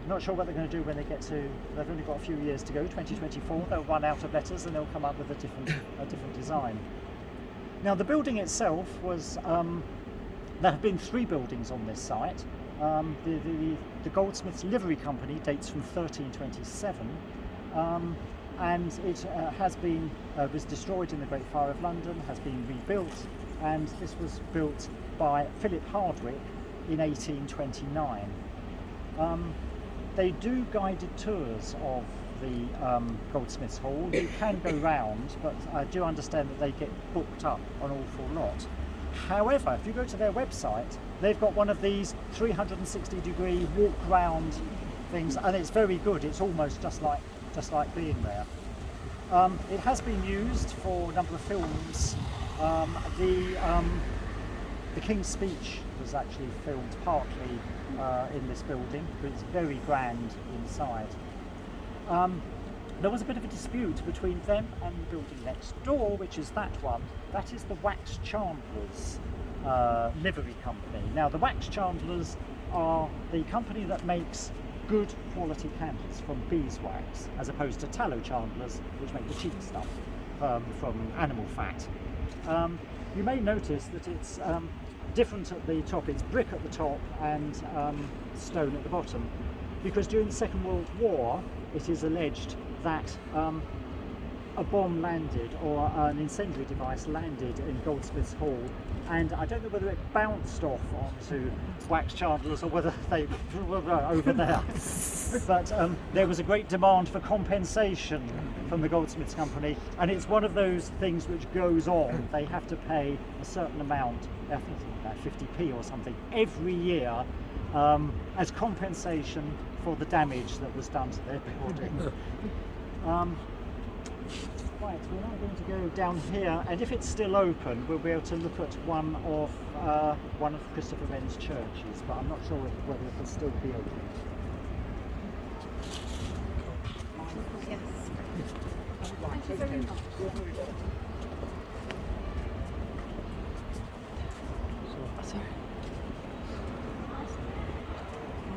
Not sure what they're going to do when they get to, they've only got a few years to go, 2024, they'll run out of letters and they'll come up with a different design. Now the building itself was, there have been 3 buildings on this site. The Goldsmiths Livery Company dates from 1327, and it was destroyed in the Great Fire of London, has been rebuilt, and this was built by Philip Hardwick in 1829. They do guided tours of the Goldsmiths Hall. You can go round, but I do understand that they get booked up an awful lot. However, if you go to their website, they've got one of these 360-degree walk round things, and it's very good. It's almost just like being there. It has been used for a number of films. The King's Speech was actually filmed partly in this building, but it's very grand inside. There was a bit of a dispute between them and the building next door, which is that one. That is the Wax Chandlers livery company. Now the Wax Chandlers are the company that makes good quality candles from beeswax, as opposed to tallow chandlers, which make the cheap stuff from animal fat. You may notice that it's different at the top. It's brick at the top and stone at the bottom, because during the Second World War it is alleged that a bomb landed, or an incendiary device landed in Goldsmiths Hall, and I don't know whether it bounced off onto Wax Chandlers or whether they were over there. But there was a great demand for compensation from the Goldsmiths Company, and it's one of those things which goes on. They have to pay a certain amount, I think about 50p or something, every year as compensation for the damage that was done to their building. Right, we're now going to go down here, and if it's still open, we'll be able to look at one of Christopher Wren's churches, but I'm not sure whether it will still be open. Yes. Thank you very much. Sorry.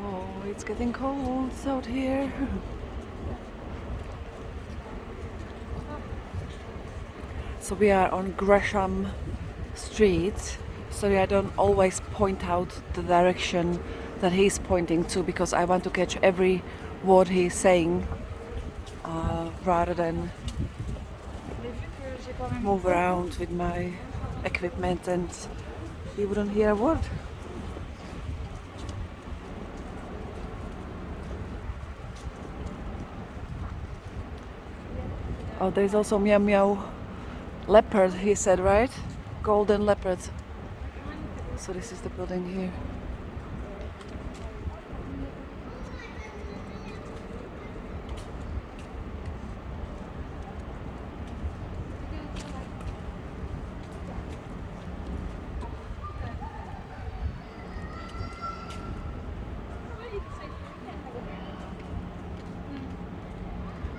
Oh, it's getting cold out here. So we are on Gresham Street. Sorry, I don't always point out the direction that he's pointing to, because I want to catch every word he's saying rather than move around with my equipment and he wouldn't hear a word. Oh, there's also meow meow leopard, he said, right? Golden leopard. So this is the building here.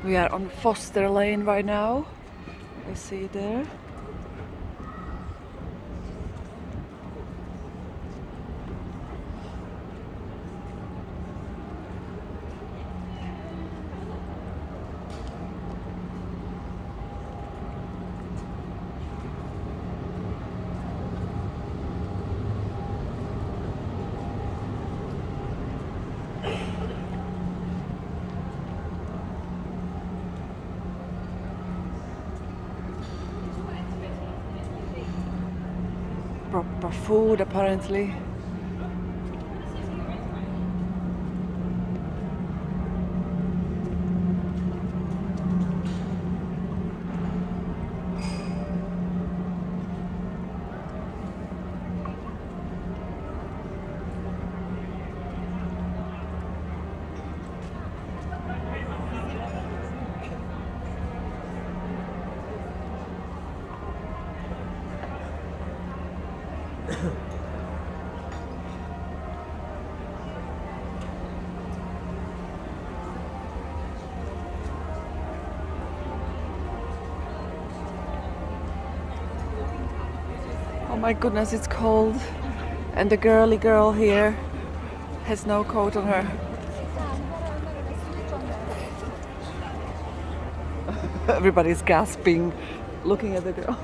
We are on Foster Lane right now. You see there. Proper food apparently. Oh my goodness, it's cold. And the girly girl here has no coat on her. Everybody's gasping, looking at the girl.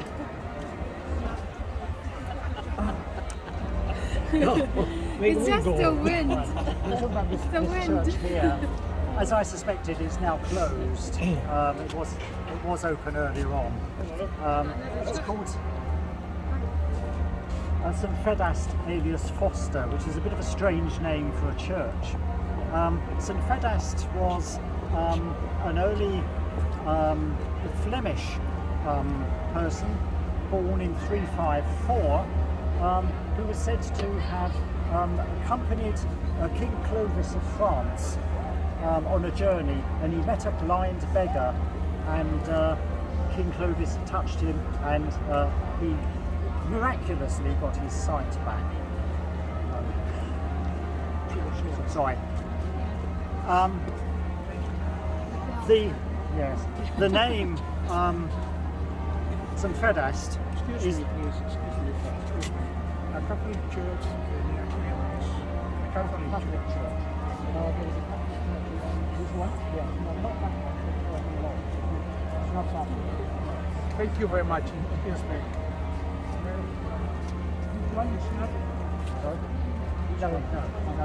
It's just the wind. We're talking about this The wind. church here. As I suspected, it's now closed. It was open earlier on. It's called St Vedast-alias-Foster, which is a bit of a strange name for a church. St Vedast was an early Flemish person born in 354 who was said to have accompanied King Clovis of France on a journey, and he met a blind beggar, and King Clovis touched him, and he miraculously got his sight back. Sorry. The name St Vedast is A Catholic church in the Catholic church. There's a Catholic church. This one? Yeah, no, not that one. It's not that one. Thank you very much. Yes, ma'am. Sorry? No,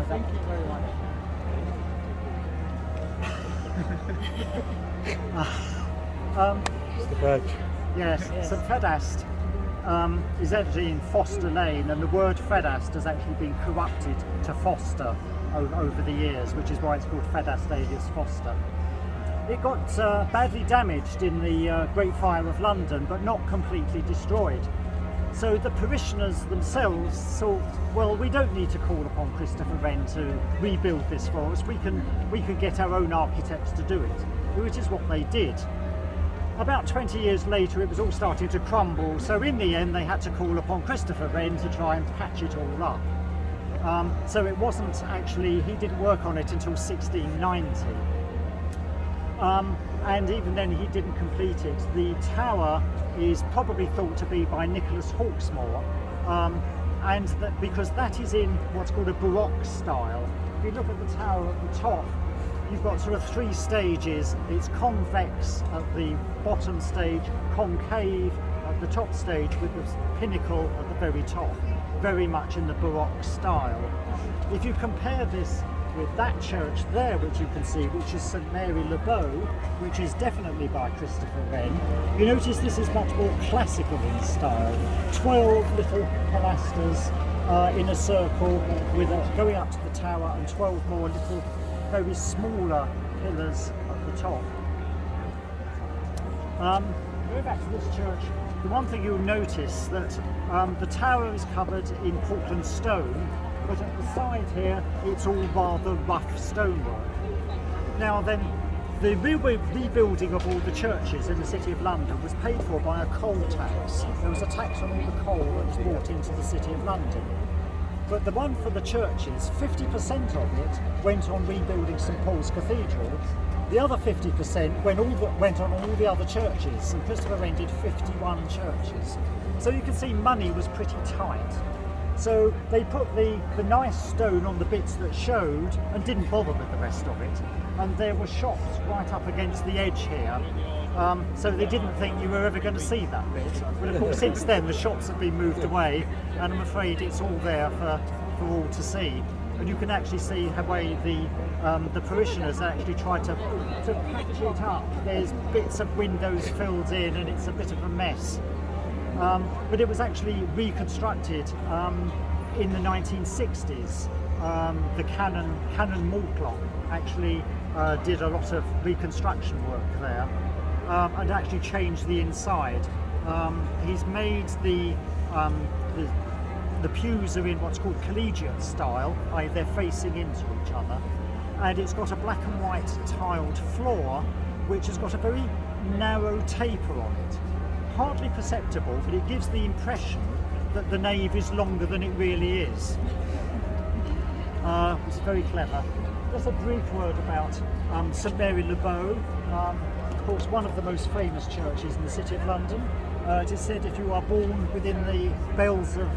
Thank you very much. It's the badge. Yes, St Vedast is actually in Foster Lane, and the word Vedast has actually been corrupted to Foster over the years, which is why it's called Vedast-alias-Foster. It got badly damaged in the Great Fire of London, but not completely destroyed. So the parishioners themselves thought, well, we don't need to call upon Christopher Wren to rebuild this for us. We can get our own architects to do it, which is what they did. About 20 years later, it was all starting to crumble, so in the end they had to call upon Christopher Wren to try and patch it all up. So it wasn't actually, he didn't work on it until 1690. And even then he didn't complete it. The tower is probably thought to be by Nicholas Hawksmoor, and that because that is in what's called a Baroque style. If you look at the tower at the top, you've got sort of three stages. It's convex at the bottom stage, concave at the top stage, with the pinnacle at the very top, very much in the Baroque style. If you compare this with that church there, which you can see, which is St Mary Le Bow, which is definitely by Christopher Wren. You notice this is much more classical in style. 12 little pilasters in a circle with going up to the tower, and 12 more little, very smaller pillars at the top. Going back to this church, the one thing you'll notice that the tower is covered in Portland stone, but at the side here it's all rather rough stonework. Now then, the rebuilding of all the churches in the City of London was paid for by a coal tax. There was a tax on all the coal that was brought into the City of London. But the one for the churches, 50% of it went on rebuilding St Paul's Cathedral. The other 50% went on all the other churches, and Christopher Wren did 51 churches. So you can see money was pretty tight. So they put the nice stone on the bits that showed and didn't bother with the rest of it. And there were shops right up against the edge here. So they didn't think you were ever going to see that bit. But of course since then the shops have been moved away, and I'm afraid it's all there for all to see. And you can actually see how way the parishioners actually try to patch it up. There's bits of windows filled in and it's a bit of a mess. But it was actually reconstructed in the 1960s. The Canon Moorclock actually did a lot of reconstruction work there and actually changed the inside. He's made the pews are in what's called collegiate style, i.e. they're facing into each other, and it's got a black and white tiled floor which has got a very narrow taper on it. Hardly perceptible, but it gives the impression that the nave is longer than it really is. It's very clever. Just a brief word about St Mary Le Bow, of course one of the most famous churches in the City of London. It is said if you are born within the bells of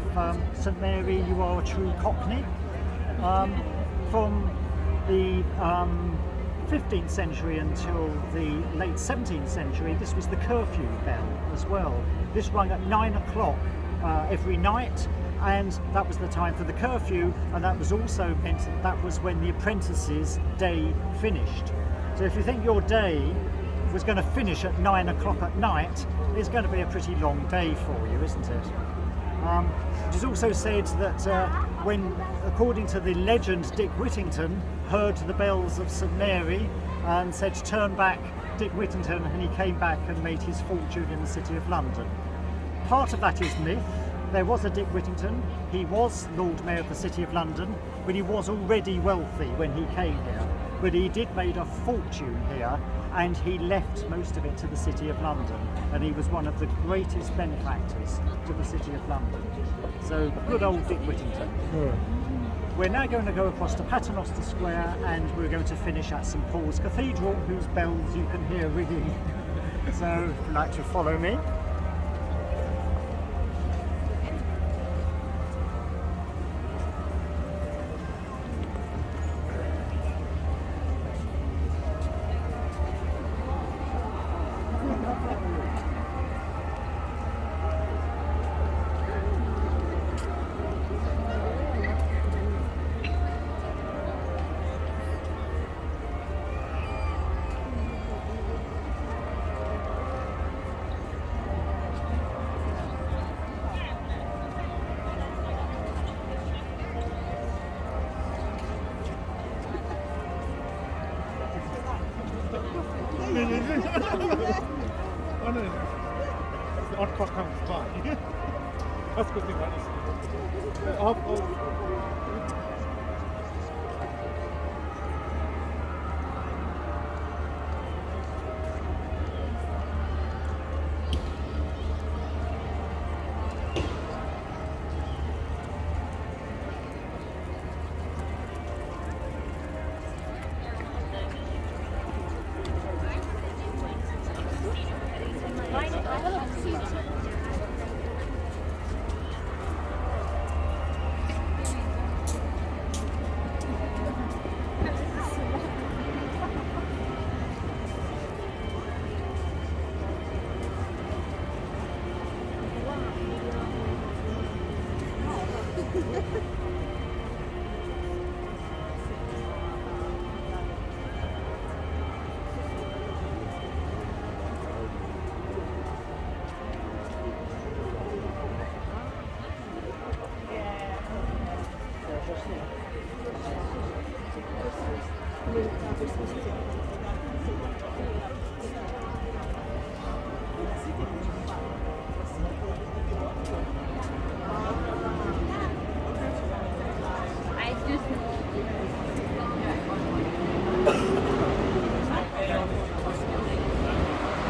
St Mary, you are a true Cockney. From the 15th century until the late 17th century, this was the curfew bell as well. This rang at 9 o'clock every night, and that was the time for the curfew, and that was also meant that was when the apprentices' day finished. So if you think your day was going to finish at 9 o'clock at night, it's going to be a pretty long day for you, isn't it? It is also said that when, according to the legend, Dick Whittington heard the bells of St Mary and said, "Turn back, Dick Whittington," and he came back and made his fortune in the City of London. Part of that is myth. There was a Dick Whittington. He was Lord Mayor of the City of London, but he was already wealthy when he came here. But he did make a fortune here, and he left most of it to the City of London, and he was one of the greatest benefactors to the City of London. So good old Dick Whittington. We're now going to go across to Paternoster Square, and we're going to finish at St Paul's Cathedral, whose bells you can hear ringing. So if you'd like to follow me. Oh no, it's the odd cross comes by. That's a good thing, right?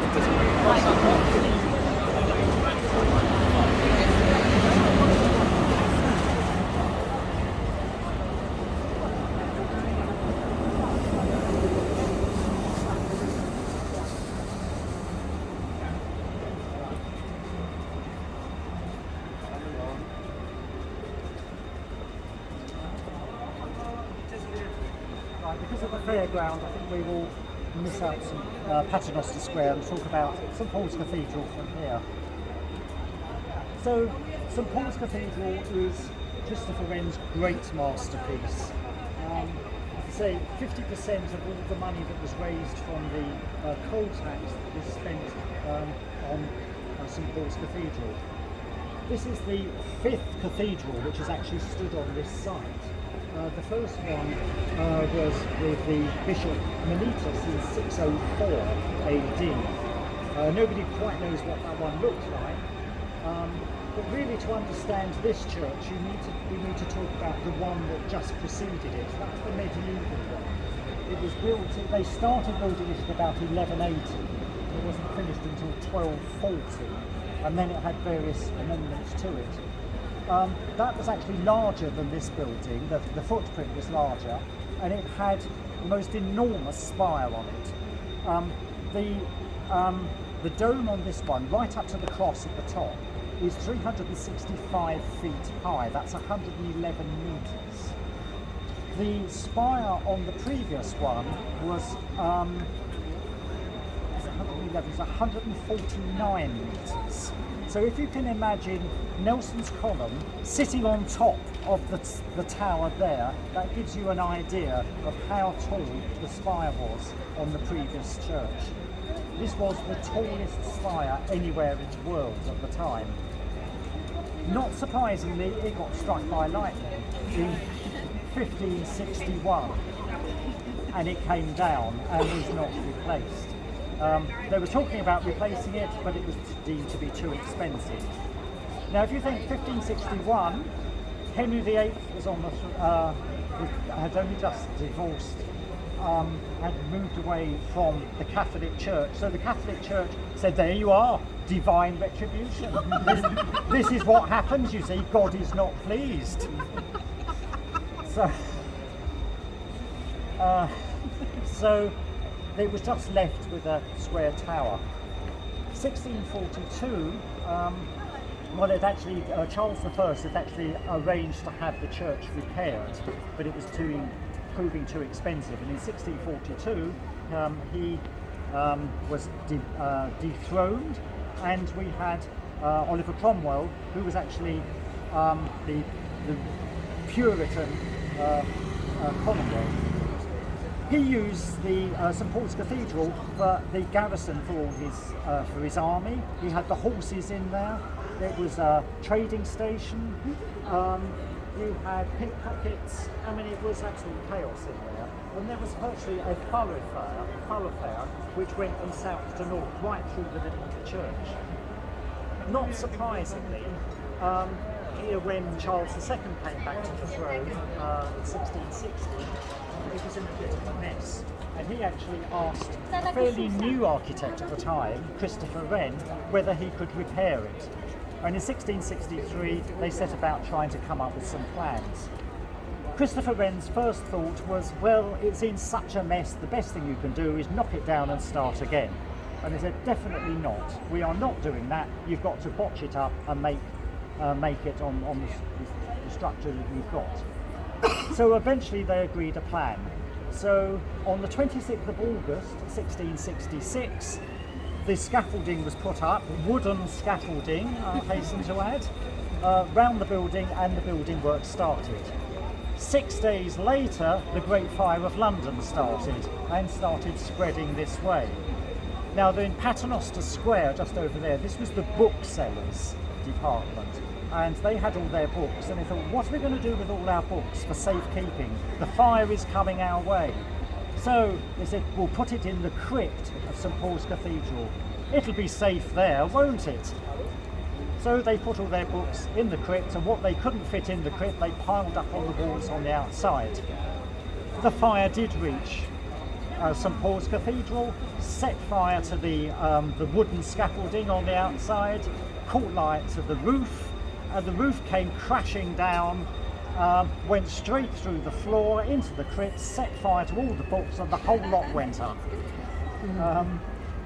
Because of the fairground, I think we will miss out some Paternoster Square and talk about St Paul's Cathedral from here. So, St Paul's Cathedral is Christopher Wren's great masterpiece. As I say, 50% of all the money that was raised from the coal tax was spent on St Paul's Cathedral. This is the 5th cathedral which has actually stood on this site. The first one was with the Bishop Mellitus in 604 AD. Nobody quite knows what that one looked like, but really to understand this church we need to talk about the one that just preceded it. That's the medieval one. It was built, they started building it at about 1180. It wasn't finished until 1240, and then it had various amendments to it. That was actually larger than this building. The footprint was larger, and it had the most enormous spire on it. The dome on this one, right up to the cross at the top, is 365 feet high. That's 111 metres. The spire on the previous one was 149 metres. So if you can imagine Nelson's column sitting on top of the tower there, that gives you an idea of how tall the spire was on the previous church. This was the tallest spire anywhere in the world at the time. Not surprisingly, it got struck by lightning in 1561, and it came down and was not replaced. They were talking about replacing it, but it was deemed to be too expensive. Now, if you think 1561, Henry VIII was on the had only just divorced, had moved away from the Catholic Church. So the Catholic Church said, "There you are, divine retribution. This is what happens. You see, God is not pleased." So it was just left with a square tower. 1642, well, it actually, Charles I had actually arranged to have the church repaired, but it was proving too expensive. And in 1642, he was dethroned, and we had Oliver Cromwell, who was actually the Puritan Commonwealth. He used the St Paul's Cathedral for the garrison for his army. He had the horses in there. It was a trading station. You had pickpockets. I mean, it was absolute chaos in there. And there was virtually a thoroughfare which went from south to north, right through the middle of the church. Not surprisingly, here when Charles II came back to the throne in 1660, it was in a bit of a mess, and he actually asked a fairly new architect at the time, Christopher Wren, whether he could repair it. And in 1663 they set about trying to come up with some plans. Christopher Wren's first thought was, well, it's in such a mess, the best thing you can do is knock it down and start again. And they said, definitely not, we are not doing that, you've got to botch it up and make it on the structure that you've got. So eventually they agreed a plan. So on the 26th of August 1666, the scaffolding was put up, wooden scaffolding, I hasten to add, round the building, and the building work started. 6 days later, the Great Fire of London started spreading this way. Now in Paternoster Square, just over there, this was the booksellers department. And they had all their books, and they thought, what are we going to do with all our books for safekeeping? The fire is coming our way. So they said, we'll put it in the crypt of St Paul's Cathedral. It'll be safe there, won't it? So they put all their books in the crypt, and what they couldn't fit in the crypt, they piled up on the walls on the outside. The fire did reach St Paul's Cathedral, set fire to the wooden scaffolding on the outside, caught light to the roof, and the roof came crashing down, went straight through the floor into the crypt, set fire to all the books, and the whole lot went up.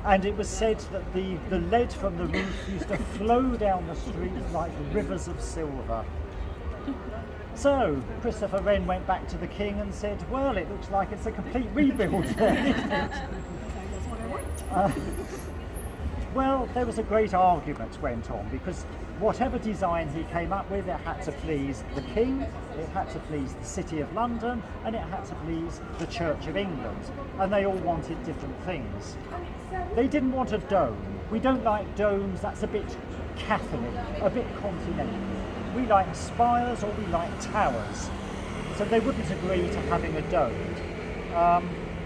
And it was said that the lead from the roof used to flow down the street like rivers of silver. So Christopher Wren went back to the king and said, well, it looks like it's a complete rebuild there, isn't it? Well, there was a great argument went on, because whatever design he came up with, it had to please the king, it had to please the City of London, and it had to please the Church of England, and they all wanted different things. They didn't want a dome. We don't like domes, that's a bit Catholic, a bit continental. We like spires or we like towers. So they wouldn't agree to having a dome.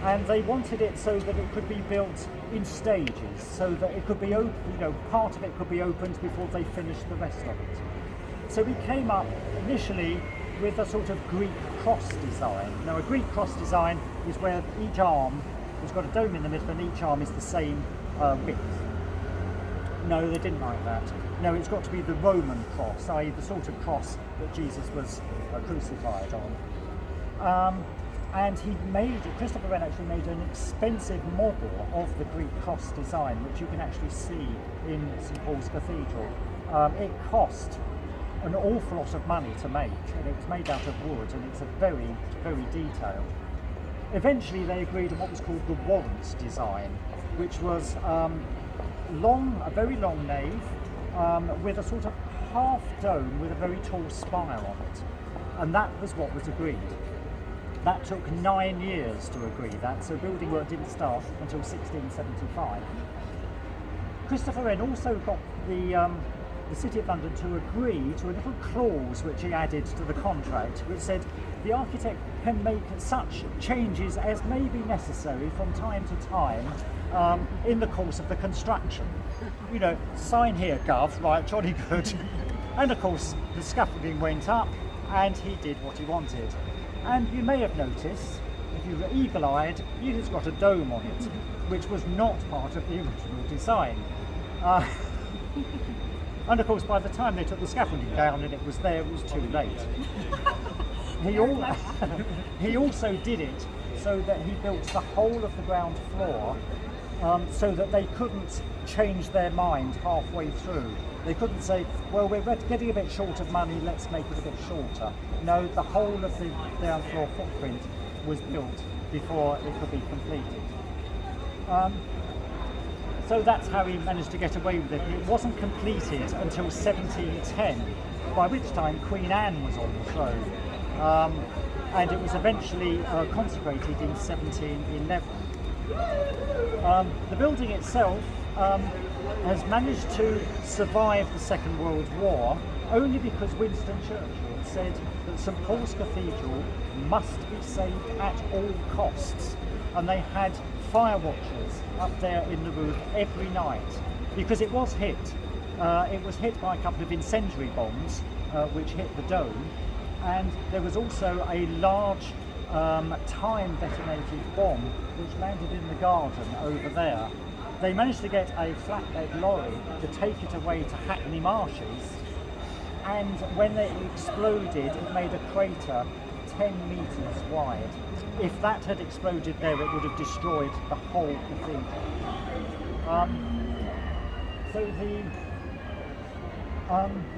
And they wanted it so that it could be built in stages, so that it could be open, part of it could be opened before they finished the rest of it. So we came up initially with a sort of Greek cross design. Now, a Greek cross design is where each arm has got a dome in the middle and each arm is the same width. No, they didn't like that. No, it's got to be the Roman cross, i.e. the sort of cross that Jesus was crucified on. And Christopher Wren actually made an expensive model of the Greek cross design, which you can actually see in St Paul's Cathedral. It cost an awful lot of money to make, and it was made out of wood, and it's a very, very detailed. Eventually they agreed on what was called the Lawrence design, which was a very long nave with a sort of half dome with a very tall spire on it. And that was what was agreed. That took 9 years to agree that, so building work didn't start until 1675. Christopher Wren also got the City of London to agree to a little clause which he added to the contract, which said the architect can make such changes as may be necessary from time to time in the course of the construction. Sign here, Gov, right, jolly good. And of course, the scaffolding went up and he did what he wanted. And you may have noticed, if you were eagle-eyed, it has got a dome on it, which was not part of the original design. And of course, by the time they took the scaffolding down and it was there, it was too late. He also did it so that he built the whole of the ground floor so that they couldn't change their mind halfway through. They couldn't say, well, we're getting a bit short of money, let's make it a bit shorter. No, the whole of the ground floor footprint was built before it could be completed. So that's how he managed to get away with it. It wasn't completed until 1710, by which time Queen Anne was on the throne. And it was eventually consecrated in 1711. The building itself has managed to survive the Second World War only because Winston Churchill said that St Paul's Cathedral must be saved at all costs, and they had fire watchers up there in the roof every night because it was hit. It was hit by a couple of incendiary bombs which hit the dome, and there was also a large time detonated bomb which landed in the garden over there. They managed to get a flatbed lorry to take it away to Hackney Marshes, and when it exploded it made a crater 10 metres wide. If that had exploded there, it would have destroyed the whole cathedral. So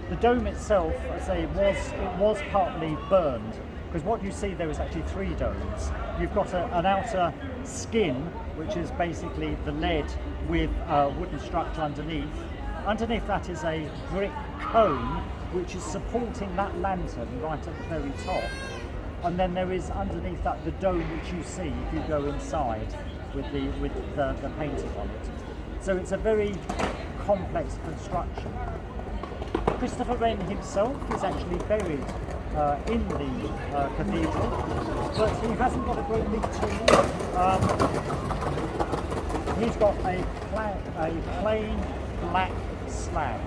the dome itself, I say, it was partly burned, because what you see there is actually 3 domes. You've got an outer skin, which is basically the lead with a wooden structure underneath. Underneath that is a brick cone, which is supporting that lantern right at the very top. And then there is underneath that the dome which you see if you go inside with the painting on it. So it's a very complex construction. Christopher Wren himself is actually buried in the cathedral, but he hasn't got a great big tomb. He's got a plain black slab,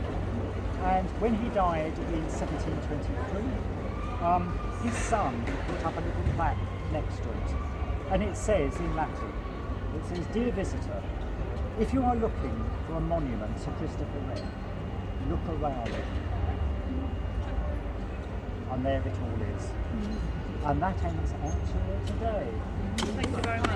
and when he died in 1723, his son put up a little plaque next to it, and it says in Latin, It says, "Dear visitor, if you are looking for a monument to Christopher Wren, look around." And there it all is. And that ends our tour today. Thank you very much.